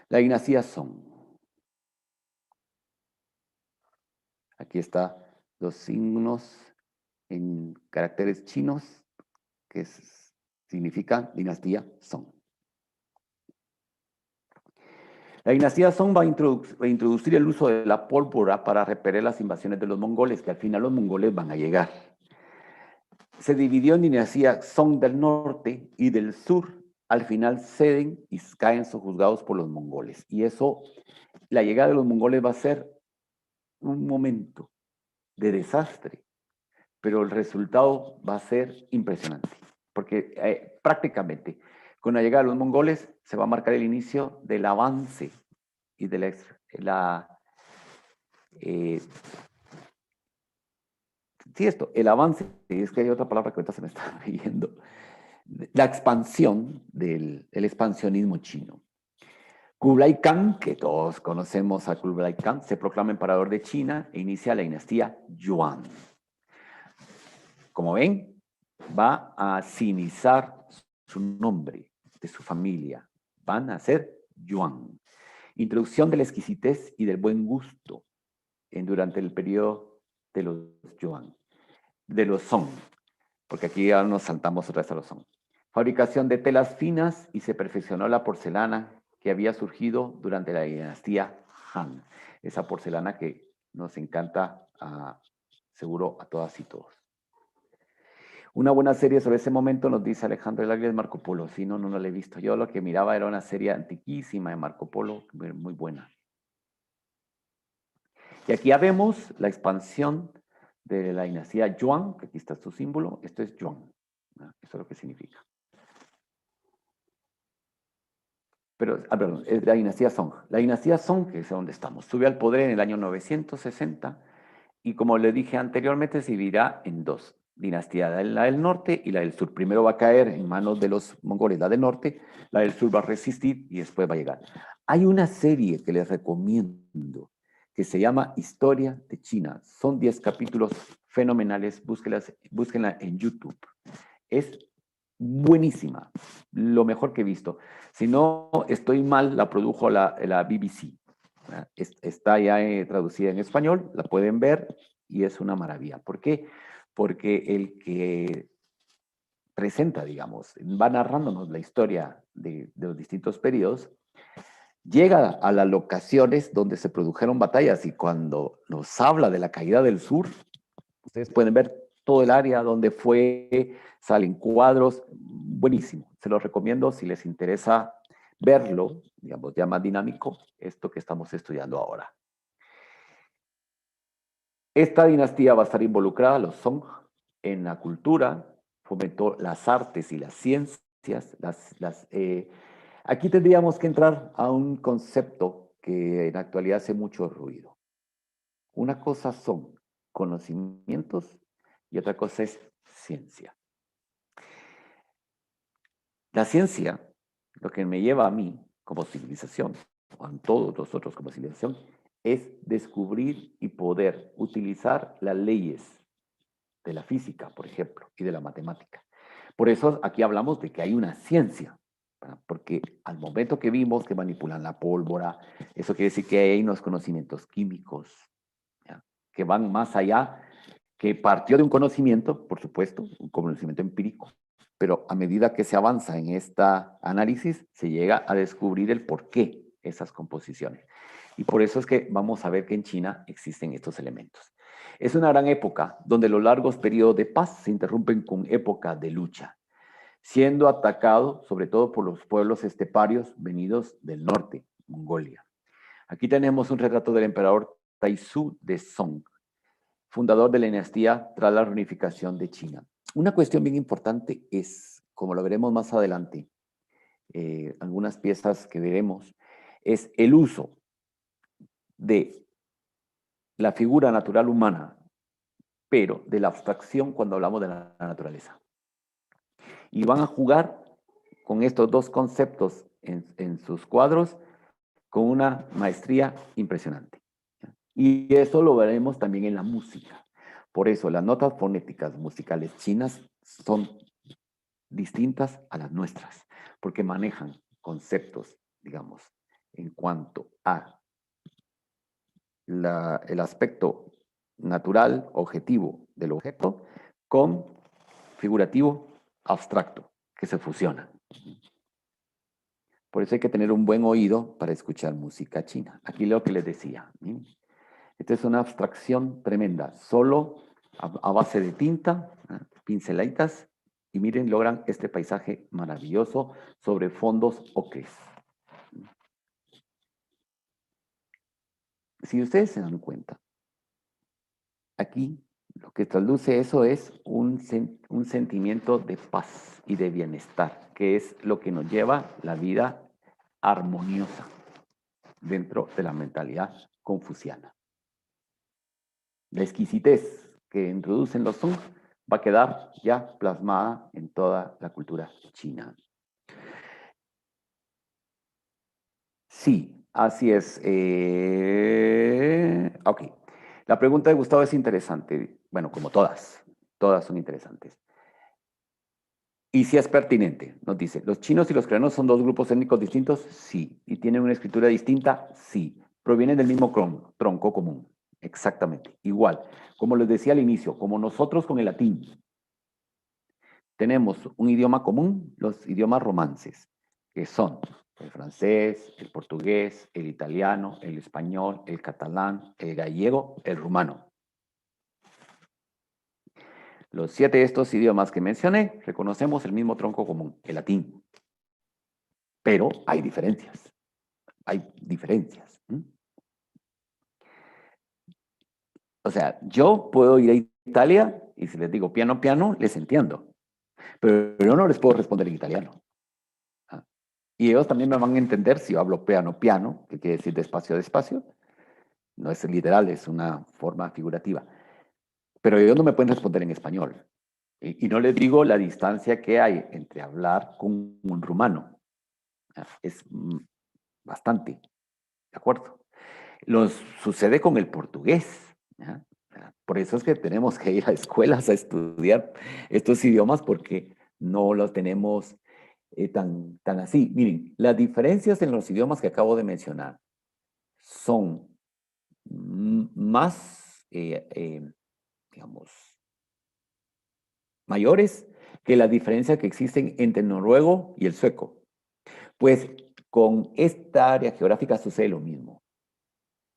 La dinastía Song. Aquí está los signos en caracteres chinos que significan dinastía Song. La dinastía Song va a introducir el uso de la pólvora para repeler las invasiones de los mongoles, que al final los mongoles van a llegar. Se dividió en dinastía Song del norte y del sur. Al final ceden y caen sojuzgados por los mongoles. Y eso, la llegada de los mongoles va a ser un momento de desastre, pero el resultado va a ser impresionante, porque prácticamente con la llegada de los mongoles se va a marcar el inicio del avance y de el avance, es que hay otra palabra que ahorita se me está viendo, la expansión del expansionismo chino. Kublai Khan, que todos conocemos a Kublai Khan, se proclama emperador de China e inicia la dinastía Yuan. Como ven, va a sinizar su nombre de su familia. Van a ser Yuan. Introducción de la exquisitez y del buen gusto durante el periodo de los Yuan, de los Song, porque aquí ya nos saltamos otra vez a los Song. Fabricación de telas finas y se perfeccionó la porcelana que había surgido durante la dinastía Han. Esa porcelana que nos encanta seguro a todas y todos. Una buena serie sobre ese momento nos dice Alejandro del Águila, Marco Polo. Sí, no la he visto. Yo lo que miraba era una serie antiquísima de Marco Polo, muy buena. Y aquí ya vemos la expansión de la dinastía Yuan, que aquí está su símbolo. Esto es Yuan. Eso es lo que significa. Pero, perdón, es la dinastía Song. La dinastía Song, que es donde estamos, sube al poder en el año 960 y como le dije anteriormente, se dividirá en dos. Dinastía, la del norte y la del sur. Primero va a caer en manos de los mongoles la del norte, la del sur va a resistir y después va a llegar. Hay una serie que les recomiendo que se llama Historia de China. Son 10 capítulos fenomenales, búsquenla en YouTube. Es buenísima, lo mejor que he visto. Si no estoy mal, la produjo la BBC. Está ya traducida en español, la pueden ver y es una maravilla. ¿Por qué? Porque el que presenta, digamos, va narrándonos la historia de los distintos periodos, llega a las locaciones donde se produjeron batallas y cuando nos habla de la caída del sur, ustedes pueden ver todo el área donde fue, salen cuadros, buenísimo. Se los recomiendo si les interesa verlo, digamos, ya más dinámico, esto que estamos estudiando ahora. Esta dinastía va a estar involucrada, los Song, en la cultura, fomentó las artes y las ciencias. Aquí tendríamos que entrar a un concepto que en la actualidad hace mucho ruido. Una cosa son conocimientos y otra cosa es ciencia. La ciencia, lo que me lleva a mí como civilización, o a todos nosotros como civilización, es descubrir y poder utilizar las leyes de la física, por ejemplo, y de la matemática. Por eso aquí hablamos de que hay una ciencia, ¿verdad? Porque al momento que vimos que manipulan la pólvora, eso quiere decir que hay unos conocimientos químicos, ¿ya? Que van más allá, que partió de un conocimiento, por supuesto, un conocimiento empírico, pero a medida que se avanza en este análisis, se llega a descubrir el por qué esas composiciones. Y por eso es que vamos a ver que en China existen estos elementos. Es una gran época donde los largos periodos de paz se interrumpen con épocas de lucha, siendo atacado sobre todo por los pueblos esteparios venidos del norte, Mongolia. Aquí tenemos un retrato del emperador Taizu de Song, fundador de la dinastía tras la reunificación de China. Una cuestión bien importante es, como lo veremos más adelante, algunas piezas que veremos, es el uso de la figura natural humana, pero de la abstracción cuando hablamos de la naturaleza. Y van a jugar con estos dos conceptos en sus cuadros con una maestría impresionante. Y eso lo veremos también en la música. Por eso las notas fonéticas musicales chinas son distintas a las nuestras, porque manejan conceptos, digamos, en cuanto a el aspecto natural, objetivo del objeto, con figurativo, abstracto, que se fusionan. Por eso hay que tener un buen oído para escuchar música china. Aquí lo que les decía. Esta es una abstracción tremenda, solo a base de tinta, pinceladitas, y miren, logran este paisaje maravilloso sobre fondos ocres. Si ustedes se dan cuenta, aquí lo que trasluce eso es un sentimiento de paz y de bienestar, que es lo que nos lleva la vida armoniosa dentro de la mentalidad confuciana. La exquisitez que introducen los Song va a quedar ya plasmada en toda la cultura china. Sí, así es. Ok. La pregunta de Gustavo es interesante. Bueno, como todas son interesantes. Y si es pertinente, nos dice, ¿los chinos y los coreanos son dos grupos étnicos distintos? Sí. ¿Y tienen una escritura distinta? Sí. Provienen del mismo tronco común. Exactamente. Igual. Como les decía al inicio, como nosotros con el latín. Tenemos un idioma común, los idiomas romances, que son el francés, el portugués, el italiano, el español, el catalán, el gallego, el rumano. Los 7 de estos idiomas que mencioné reconocemos el mismo tronco común, el latín. Pero hay diferencias. Hay diferencias. O sea, yo puedo ir a Italia y si les digo piano, piano, les entiendo. Pero yo no les puedo responder en italiano. Y ellos también me van a entender si yo hablo piano, piano, que quiere decir despacio, despacio. No es literal, es una forma figurativa. Pero ellos no me pueden responder en español. Y no les digo la distancia que hay entre hablar con un rumano. Es bastante, ¿de acuerdo? Sucede con el portugués. ¿Ya? Por eso es que tenemos que ir a escuelas a estudiar estos idiomas porque no los tenemos tan así. Miren, las diferencias en los idiomas que acabo de mencionar son más, digamos, mayores que la diferencia que existen entre el noruego y el sueco. Pues con esta área geográfica sucede lo mismo.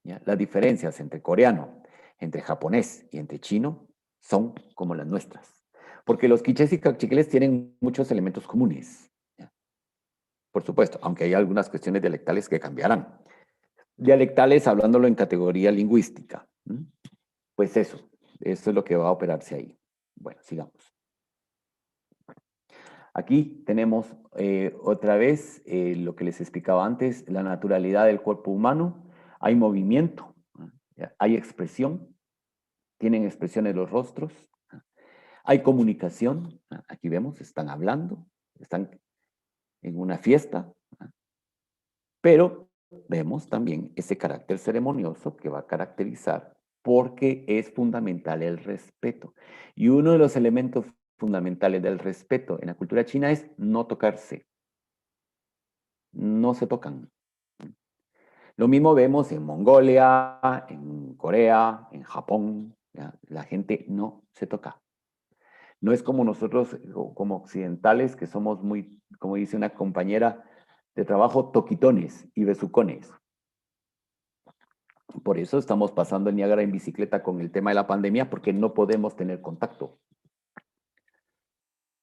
¿Ya? Las diferencias entre coreano, entre japonés y entre chino son como las nuestras. Porque los quichés y cachiqueles tienen muchos elementos comunes. ¿Ya? Por supuesto, aunque hay algunas cuestiones dialectales que cambiarán. Dialectales hablándolo en categoría lingüística. Pues eso es lo que va a operarse ahí. Bueno, sigamos. Aquí tenemos otra vez lo que les explicaba antes, la naturalidad del cuerpo humano. Hay movimiento, hay expresión, tienen expresiones los rostros, hay comunicación, aquí vemos, están hablando, están en una fiesta, pero vemos también ese carácter ceremonioso que va a caracterizar porque es fundamental el respeto. Y uno de los elementos fundamentales del respeto en la cultura china es no tocarse. No se tocan. Lo mismo vemos en Mongolia, en Corea, en Japón. ¿Ya? La gente no se toca. No es como nosotros, como occidentales, que somos muy, como dice una compañera de trabajo, toquitones y besucones. Por eso estamos pasando el Niágara en bicicleta con el tema de la pandemia, porque no podemos tener contacto.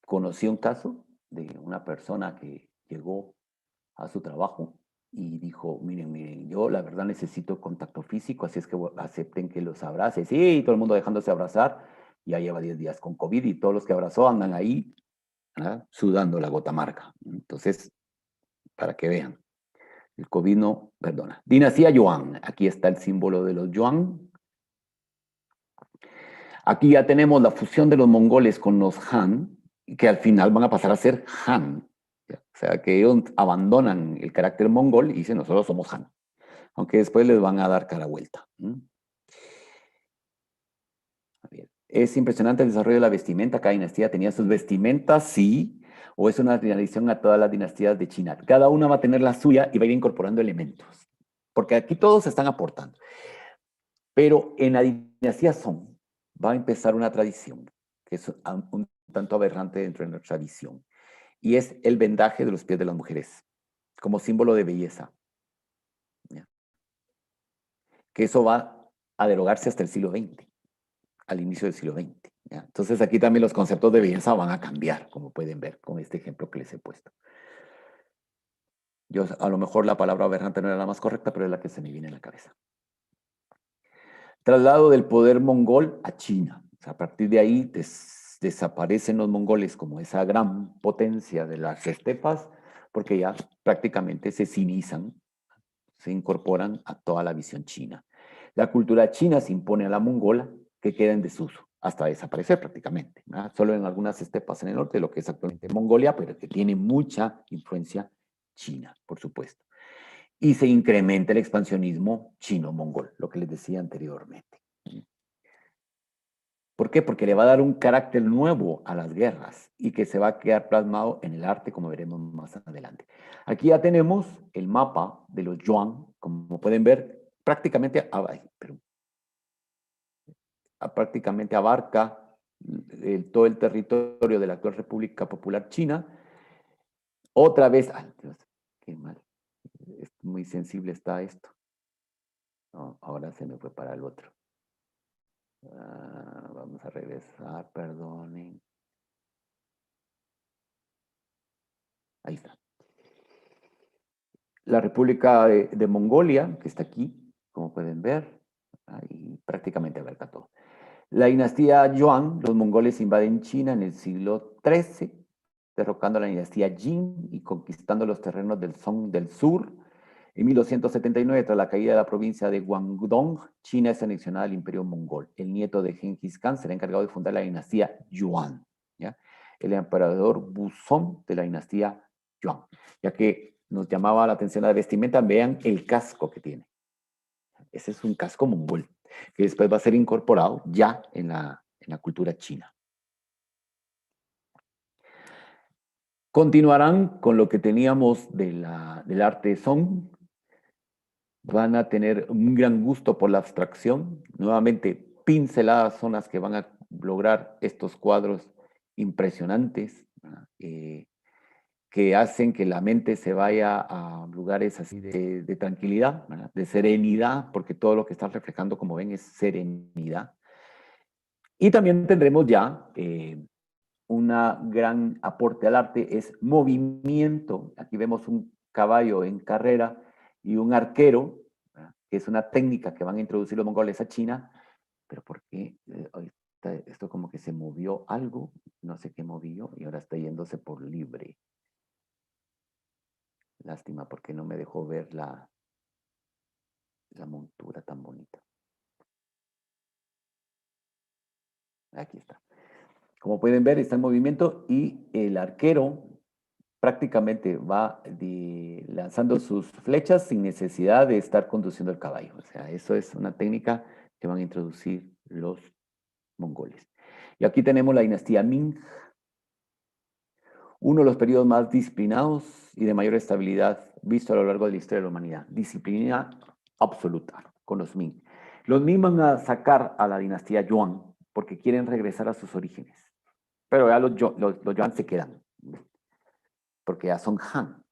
Conocí un caso de una persona que llegó a su trabajo y dijo, miren, yo la verdad necesito contacto físico, así es que acepten que los abrace. Sí, todo el mundo dejándose abrazar, ya lleva 10 días con COVID y todos los que abrazó andan ahí sudando la gota amarga. Entonces, para que vean, el COVID no perdona. Dinastía Yuan, aquí está el símbolo de los Yuan. Aquí ya tenemos la fusión de los mongoles con los Han, que al final van a pasar a ser Han. O sea, que ellos abandonan el carácter mongol y dicen, nosotros somos Han. aunque después les van a dar cara vuelta. A ver, es impresionante el desarrollo de la vestimenta. Cada dinastía tenía sus vestimentas, sí, o es una tradición a todas las dinastías de China. Cada una va a tener la suya y va a ir incorporando elementos, porque aquí todos se están aportando. Pero en la dinastía Song va a empezar una tradición que es un tanto aberrante dentro de nuestra visión, y es el vendaje de los pies de las mujeres, como símbolo de belleza. ¿Ya? Que eso va a derogarse hasta el siglo XX, al inicio del siglo XX. ¿Ya? Entonces aquí también los conceptos de belleza van a cambiar, como pueden ver con este ejemplo que les he puesto. Yo, a lo mejor la palabra aberrante no era la más correcta, pero es la que se me viene a la cabeza. Traslado del poder mongol a China. O sea, a partir de ahí desaparecen los mongoles como esa gran potencia de las estepas, porque ya prácticamente se sinizan, se incorporan a toda la visión china. La cultura china se impone a la mongola, que queda en desuso, hasta desaparecer prácticamente. ¿Verdad? Solo en algunas estepas en el norte, lo que es actualmente Mongolia, pero que tiene mucha influencia china, por supuesto. Y se incrementa el expansionismo chino-mongol, lo que les decía anteriormente. ¿Por qué? Porque le va a dar un carácter nuevo a las guerras y que se va a quedar plasmado en el arte, como veremos más adelante. Aquí ya tenemos el mapa de los yuan, como pueden ver, prácticamente, prácticamente abarca todo el territorio de la actual República Popular China. Otra vez, ay Dios, qué mal, muy sensible está esto. No, ahora se me fue para el otro. Vamos a regresar, perdonen. Ahí está. La República de Mongolia, que está aquí, como pueden ver, ahí prácticamente abarca todo. La dinastía Yuan, los mongoles invaden China en el siglo XIII, derrocando a la dinastía Jin y conquistando los terrenos del Song del Sur. En 1279, tras la caída de la provincia de Guangdong, China es anexionada al imperio mongol. El nieto de Genghis Khan será encargado de fundar la dinastía Yuan, ¿ya? El emperador Buzón de la dinastía Yuan, ya que nos llamaba la atención la vestimenta, vean el casco que tiene. Ese es un casco mongol, que después va a ser incorporado ya en la cultura china. Continuarán con lo que teníamos del arte Song. Van a tener un gran gusto por la abstracción. Nuevamente, pinceladas son las que van a lograr estos cuadros impresionantes, que hacen que la mente se vaya a lugares así de tranquilidad, ¿verdad? De serenidad, porque todo lo que están reflejando, como ven, es serenidad. Y también tendremos ya un gran aporte al arte, es movimiento. Aquí vemos un caballo en carrera y un arquero, ¿verdad? Que es una técnica que van a introducir los mongoles a China, pero ¿por qué? Esto como que se movió algo, no sé qué movió, y ahora está yéndose por libre. Lástima, porque no me dejó ver la montura tan bonita. Aquí está. Como pueden ver, está en movimiento y el arquero prácticamente va lanzando sus flechas sin necesidad de estar conduciendo el caballo. O sea, eso es una técnica que van a introducir los mongoles. Y aquí tenemos la dinastía Ming, uno de los periodos más disciplinados y de mayor estabilidad visto a lo largo de la historia de la humanidad. Disciplina absoluta con los Ming. Los Ming van a sacar a la dinastía Yuan porque quieren regresar a sus orígenes. Pero ya los Yuan se quedan, porque ya son Han.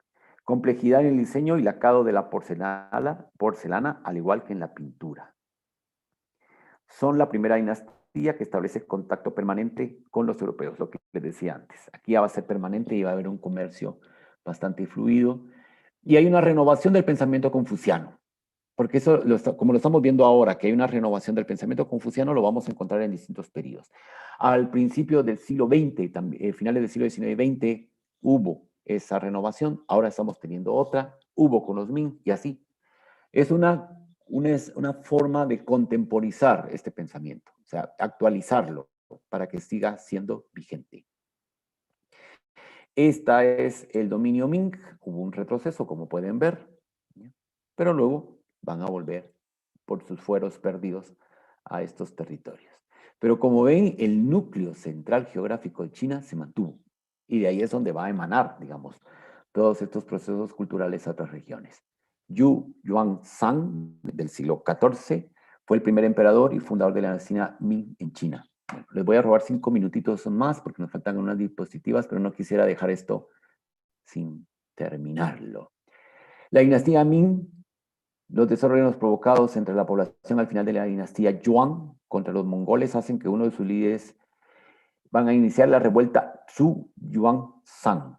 Complejidad en el diseño y lacado de la porcelana, al igual que en la pintura. Son la primera dinastía que establece contacto permanente con los europeos, lo que les decía antes. Aquí ya va a ser permanente y va a haber un comercio bastante fluido. Y hay una renovación del pensamiento confuciano, porque eso, como lo estamos viendo ahora, que hay una renovación del pensamiento confuciano, lo vamos a encontrar en distintos periodos. Al principio del siglo XX, finales del siglo XIX y XX, hubo esa renovación, ahora estamos teniendo otra, hubo con los Ming y así. Es una forma de contemporizar este pensamiento, o sea, actualizarlo para que siga siendo vigente. Esta es el dominio Ming, hubo un retroceso, como pueden ver, pero luego van a volver por sus fueros perdidos a estos territorios. Pero como ven, el núcleo central geográfico de China se mantuvo. Y de ahí es donde va a emanar, digamos, todos estos procesos culturales a otras regiones. Yu Yuanzhang, del siglo XIV, fue el primer emperador y fundador de la dinastía Ming en China. Bueno, les voy a robar 5 minutitos más porque nos faltan unas diapositivas, pero no quisiera dejar esto sin terminarlo. La dinastía Ming, los desórdenes provocados entre la población al final de la dinastía Yuan contra los mongoles hacen que uno de sus líderes van a iniciar la revuelta Zhu Yuanzhang,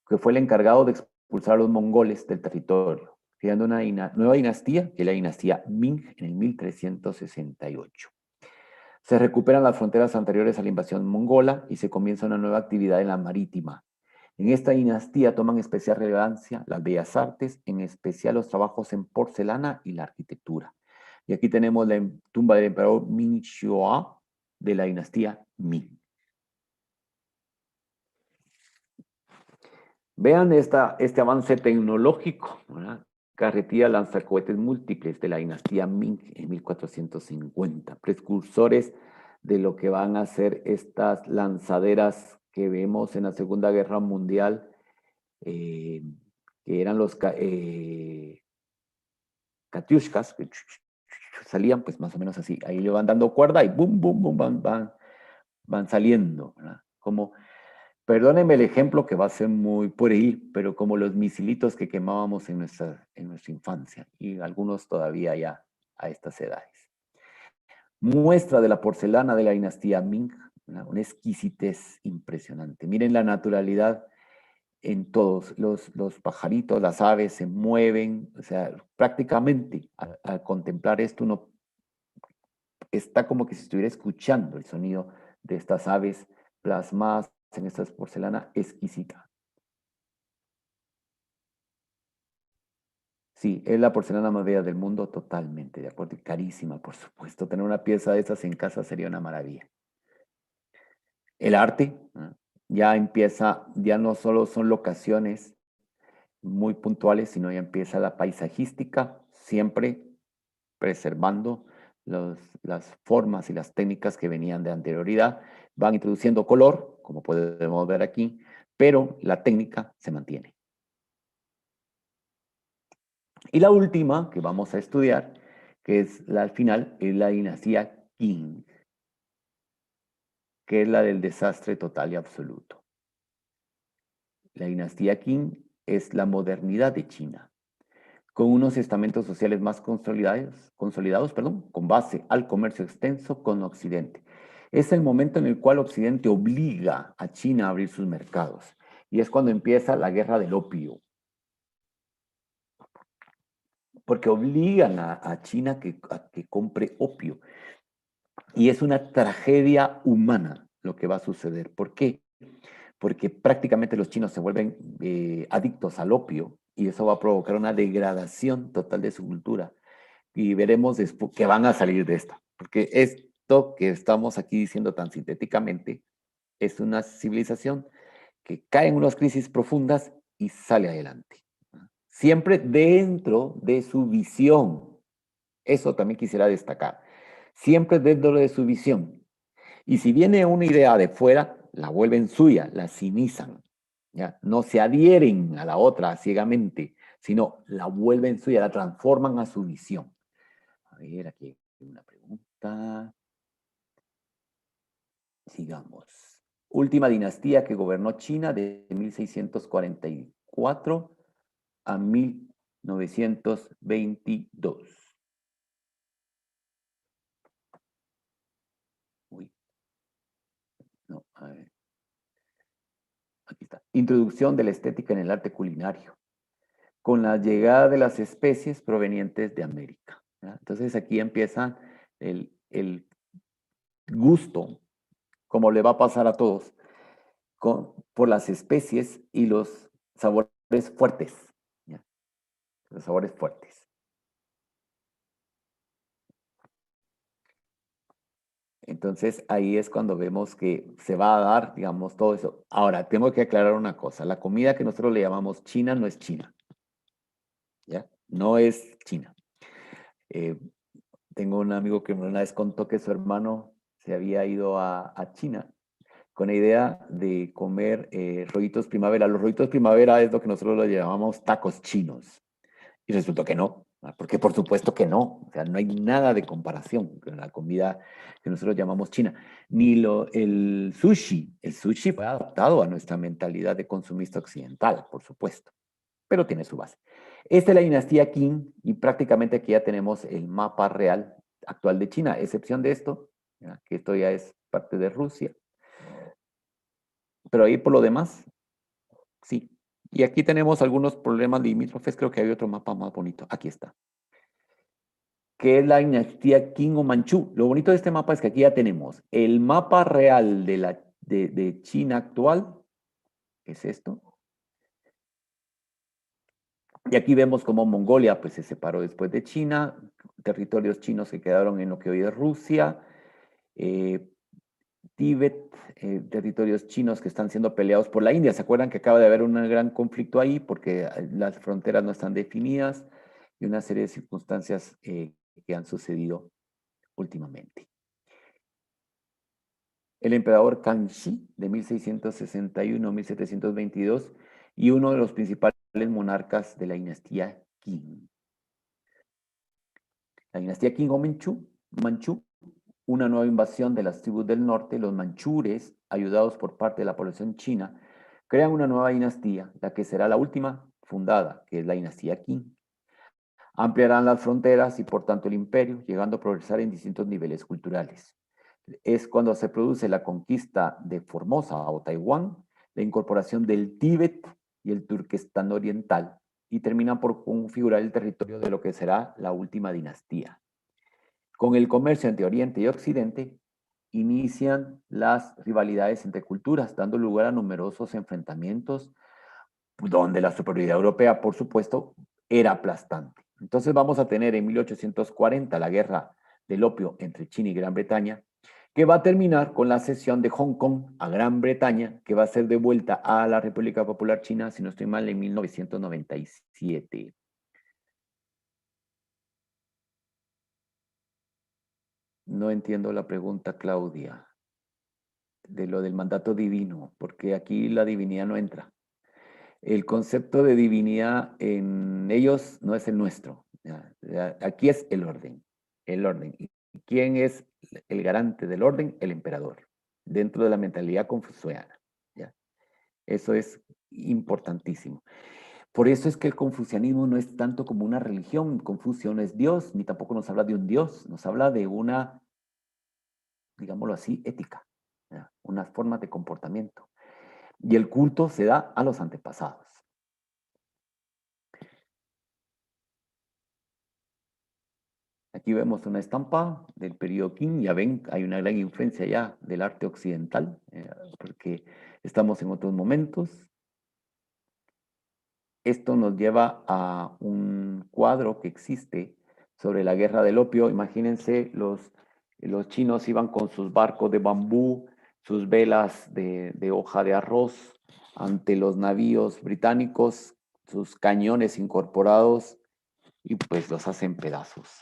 que fue el encargado de expulsar a los mongoles del territorio, creando una nueva dinastía, que es la dinastía Ming, en el 1368. Se recuperan las fronteras anteriores a la invasión mongola y se comienza una nueva actividad en la marítima. En esta dinastía toman especial relevancia las bellas artes, en especial los trabajos en porcelana y la arquitectura. Y aquí tenemos la tumba del emperador Ming Xuan de la dinastía Ming. Vean este avance tecnológico, ¿verdad? Carretilla lanzacohetes múltiples de la dinastía Ming en 1450, precursores de lo que van a ser estas lanzaderas que vemos en la Segunda Guerra Mundial, que eran los Katyushkas, que salían pues más o menos así, ahí le van dando cuerda y boom, boom, boom, van saliendo, ¿verdad? Como, perdónenme el ejemplo que va a ser muy por ahí, pero como los misilitos que quemábamos en nuestra infancia, y algunos todavía ya a estas edades. Muestra de la porcelana de la dinastía Ming, una exquisitez impresionante. Miren la naturalidad en todos, los pajaritos, las aves se mueven, o sea, prácticamente al contemplar esto uno está como que si estuviera escuchando el sonido de estas aves plasmadas en esta porcelana exquisita. Sí, es la porcelana más bella del mundo, totalmente, de acuerdo, y carísima, por supuesto. Tener una pieza de esas en casa sería una maravilla. El arte, ¿no? Ya empieza, ya no solo son locaciones muy puntuales, sino ya empieza la paisajística, siempre preservando las formas y las técnicas que venían de anterioridad. Van introduciendo color, como podemos ver aquí, pero la técnica se mantiene. Y la última que vamos a estudiar, que es la al final, es la dinastía Qing, que es la del desastre total y absoluto. La dinastía Qing es la modernidad de China, con unos estamentos sociales más consolidados, con base al comercio extenso con Occidente. Es el momento en el cual Occidente obliga a China a abrir sus mercados, y es cuando empieza la guerra del opio, porque obligan a China a que compre opio. Y es una tragedia humana lo que va a suceder. ¿Por qué? Porque prácticamente los chinos se vuelven adictos al opio y eso va a provocar una degradación total de su cultura. Y veremos después que van a salir de esta. Porque esto que estamos aquí diciendo tan sintéticamente es una civilización que cae en unas crisis profundas y sale adelante. Siempre dentro de su visión. Eso también quisiera destacar. Siempre dentro de su visión. Y si viene una idea de fuera, la vuelven suya, la cinizan. ¿Ya? No se adhieren a la otra ciegamente, sino la vuelven suya, la transforman a su visión. A ver, aquí hay una pregunta. Sigamos. Última dinastía que gobernó China de 1644 a 1922. Uy, no, a ver. Aquí está. Introducción de la estética en el arte culinario, con la llegada de las especies provenientes de América. ¿Ya? Entonces aquí empieza el gusto, como le va a pasar a todos, por las especies y los sabores fuertes. ¿Ya? Los sabores fuertes. Entonces ahí es cuando vemos que se va a dar, digamos, todo eso. Ahora, tengo que aclarar una cosa. La comida que nosotros le llamamos China no es China. ¿Ya? No es China. Eh, Tengo un amigo que una vez contó que su hermano se había ido a China con la idea de comer rollitos primavera. Los rollitos primavera es lo que nosotros lo llamamos tacos chinos. Y resultó que no, porque por supuesto que no. O sea, no hay nada de comparación con la comida que nosotros llamamos china. Ni el sushi. El sushi fue adaptado a nuestra mentalidad de consumista occidental, por supuesto, pero tiene su base. Esta es la dinastía Qing y prácticamente aquí ya tenemos el mapa real actual de China, excepción de esto, que esto ya es parte de Rusia. Pero ahí por lo demás, sí. Y aquí tenemos algunos problemas limítrofes, creo que hay otro mapa más bonito. Aquí está. Que es la dinastía Qing o Manchú. Lo bonito de este mapa es que aquí ya tenemos el mapa real de China actual, que es esto. Y aquí vemos cómo Mongolia pues, se separó después de China, territorios chinos que quedaron en lo que hoy es Rusia, eh, Tíbet, territorios chinos que están siendo peleados por la India. ¿Se acuerdan que acaba de haber un gran conflicto ahí porque las fronteras no están definidas y una serie de circunstancias que han sucedido últimamente? El emperador Kangxi de 1661 a 1722 y uno de los principales monarcas de la dinastía Qing. La dinastía Qing o Manchú, una nueva invasión de las tribus del norte, los manchúes, ayudados por parte de la población china, crean una nueva dinastía, la que será la última fundada, que es la dinastía Qing. Ampliarán las fronteras y por tanto el imperio, llegando a progresar en distintos niveles culturales. Es cuando se produce la conquista de Formosa o Taiwán, la incorporación del Tíbet y el Turquestán oriental, y terminan por configurar el territorio de lo que será la última dinastía. Con el comercio entre Oriente y Occidente, inician las rivalidades entre culturas, dando lugar a numerosos enfrentamientos, donde la superioridad europea, por supuesto, era aplastante. Entonces vamos a tener en 1840 la guerra del opio entre China y Gran Bretaña, que va a terminar con la cesión de Hong Kong a Gran Bretaña, que va a ser devuelta a la República Popular China, si no estoy mal, en 1997. No entiendo la pregunta, Claudia, de lo del mandato divino, porque aquí la divinidad no entra. El concepto de divinidad en ellos no es el nuestro. Aquí es el orden, el orden. ¿Y quién es el garante del orden? El emperador, dentro de la mentalidad confuciana. ¿Ya? Eso es importantísimo. Por eso es que el confucianismo no es tanto como una religión. Confucio no es Dios, ni tampoco nos habla de un Dios, nos habla de una, digámoslo así, ética, ¿ya? Unas formas de comportamiento. Y el culto se da a los antepasados. Aquí vemos una estampa del periodo Qing, ya ven, hay una gran influencia ya del arte occidental, porque estamos en otros momentos. Esto nos lleva a un cuadro que existe sobre la guerra del opio. Imagínense, los chinos iban con sus barcos de bambú, sus velas de hoja de arroz, ante los navíos británicos, sus cañones incorporados, y pues los hacen pedazos.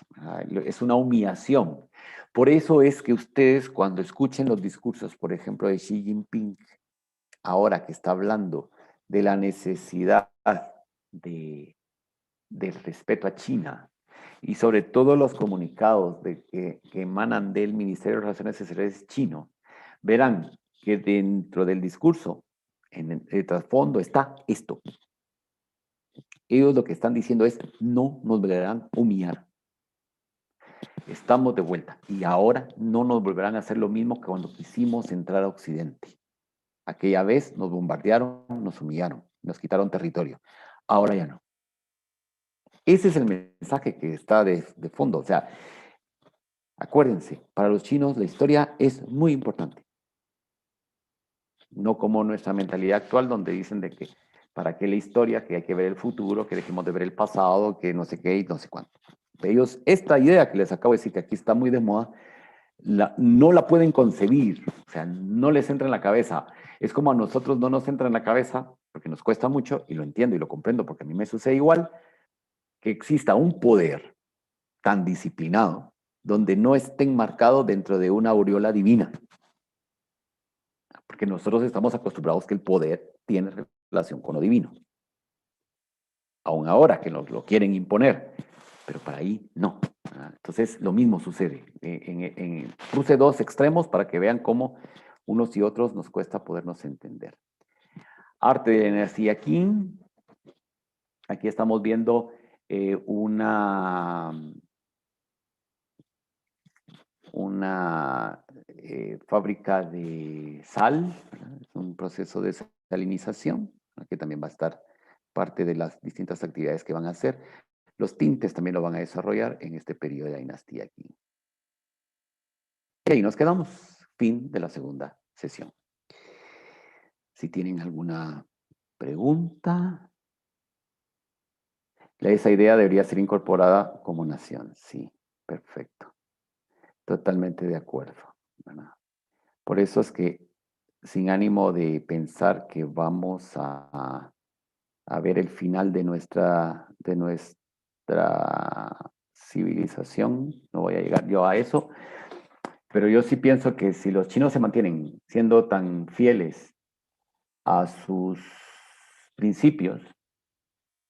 Es una humillación. Por eso es que ustedes cuando escuchen los discursos, por ejemplo, de Xi Jinping, ahora que está hablando de la necesidad del respeto a China, y sobre todo los comunicados que emanan del Ministerio de Relaciones Exteriores chino, verán que dentro del discurso, en el trasfondo, está esto. Ellos lo que están diciendo es, no nos volverán a humillar. Estamos de vuelta y ahora no nos volverán a hacer lo mismo que cuando quisimos entrar a Occidente. Aquella vez nos bombardearon, nos humillaron, nos quitaron territorio. Ahora ya no. Ese es el mensaje que está de fondo. O sea, acuérdense, para los chinos la historia es muy importante. No como nuestra mentalidad actual donde dicen de que para qué la historia, que hay que ver el futuro, que dejemos de ver el pasado, que no sé qué y no sé cuánto. Ellos, esta idea que les acabo de decir que aquí está muy de moda, no la pueden concebir, o sea, no les entra en la cabeza. Es como a nosotros no nos entra en la cabeza, porque nos cuesta mucho, y lo entiendo y lo comprendo, porque a mí me sucede igual, que exista un poder tan disciplinado, donde no esté enmarcado dentro de una aureola divina. Porque nosotros estamos acostumbrados que el poder tiene relación con lo divino. Aún ahora que nos lo quieren imponer, pero para ahí no. Entonces, lo mismo sucede. Puse dos extremos para que vean cómo unos y otros nos cuesta podernos entender. Arte de la dinastía Qing. Aquí estamos viendo una fábrica de sal, es un proceso de salinización, que también va a estar parte de las distintas actividades que van a hacer. Los tintes también lo van a desarrollar en este periodo de la dinastía Qing. Y ahí nos quedamos. Fin de la segunda sesión. Si tienen alguna pregunta. Esa idea debería ser incorporada como nación. Sí, perfecto. Totalmente de acuerdo, ¿verdad? Por eso es que, sin ánimo de pensar que vamos a ver el final de nuestra civilización, no voy a llegar yo a eso, pero yo sí pienso que si los chinos se mantienen siendo tan fieles a sus principios,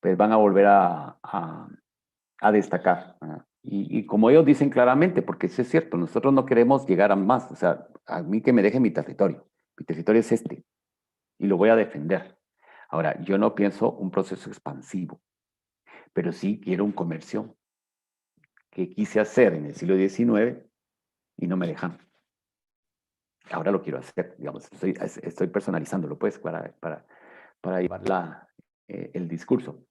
pues van a volver a destacar, ¿verdad? Y como ellos dicen claramente, porque eso es cierto, nosotros no queremos llegar a más, o sea, a mí que me deje mi territorio es este, y lo voy a defender. Ahora, yo no pienso un proceso expansivo, pero sí quiero un comercio que quise hacer en el siglo XIX y no me dejan. Ahora lo quiero hacer, digamos, estoy personalizándolo, pues, para llevar el discurso.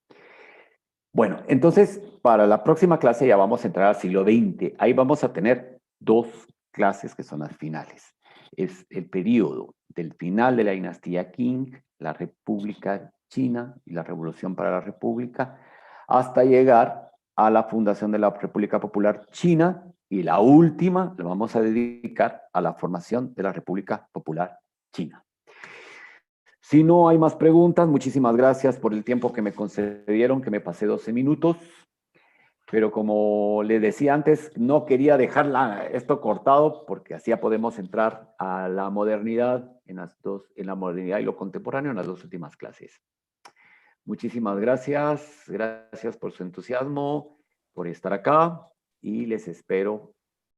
Bueno, entonces, para la próxima clase ya vamos a entrar al siglo XX. Ahí vamos a tener dos clases que son las finales. Es el periodo del final de la dinastía Qing, la República China y la Revolución para la República, hasta llegar a la fundación de la República Popular China, y la última la vamos a dedicar a la formación de la República Popular China. Si no hay más preguntas, muchísimas gracias por el tiempo que me concedieron, que me pasé 12 minutos. Pero como les decía antes, no quería dejar esto cortado porque así ya podemos entrar a la modernidad en la modernidad y lo contemporáneo en las dos últimas clases. Muchísimas gracias por su entusiasmo, por estar acá y les espero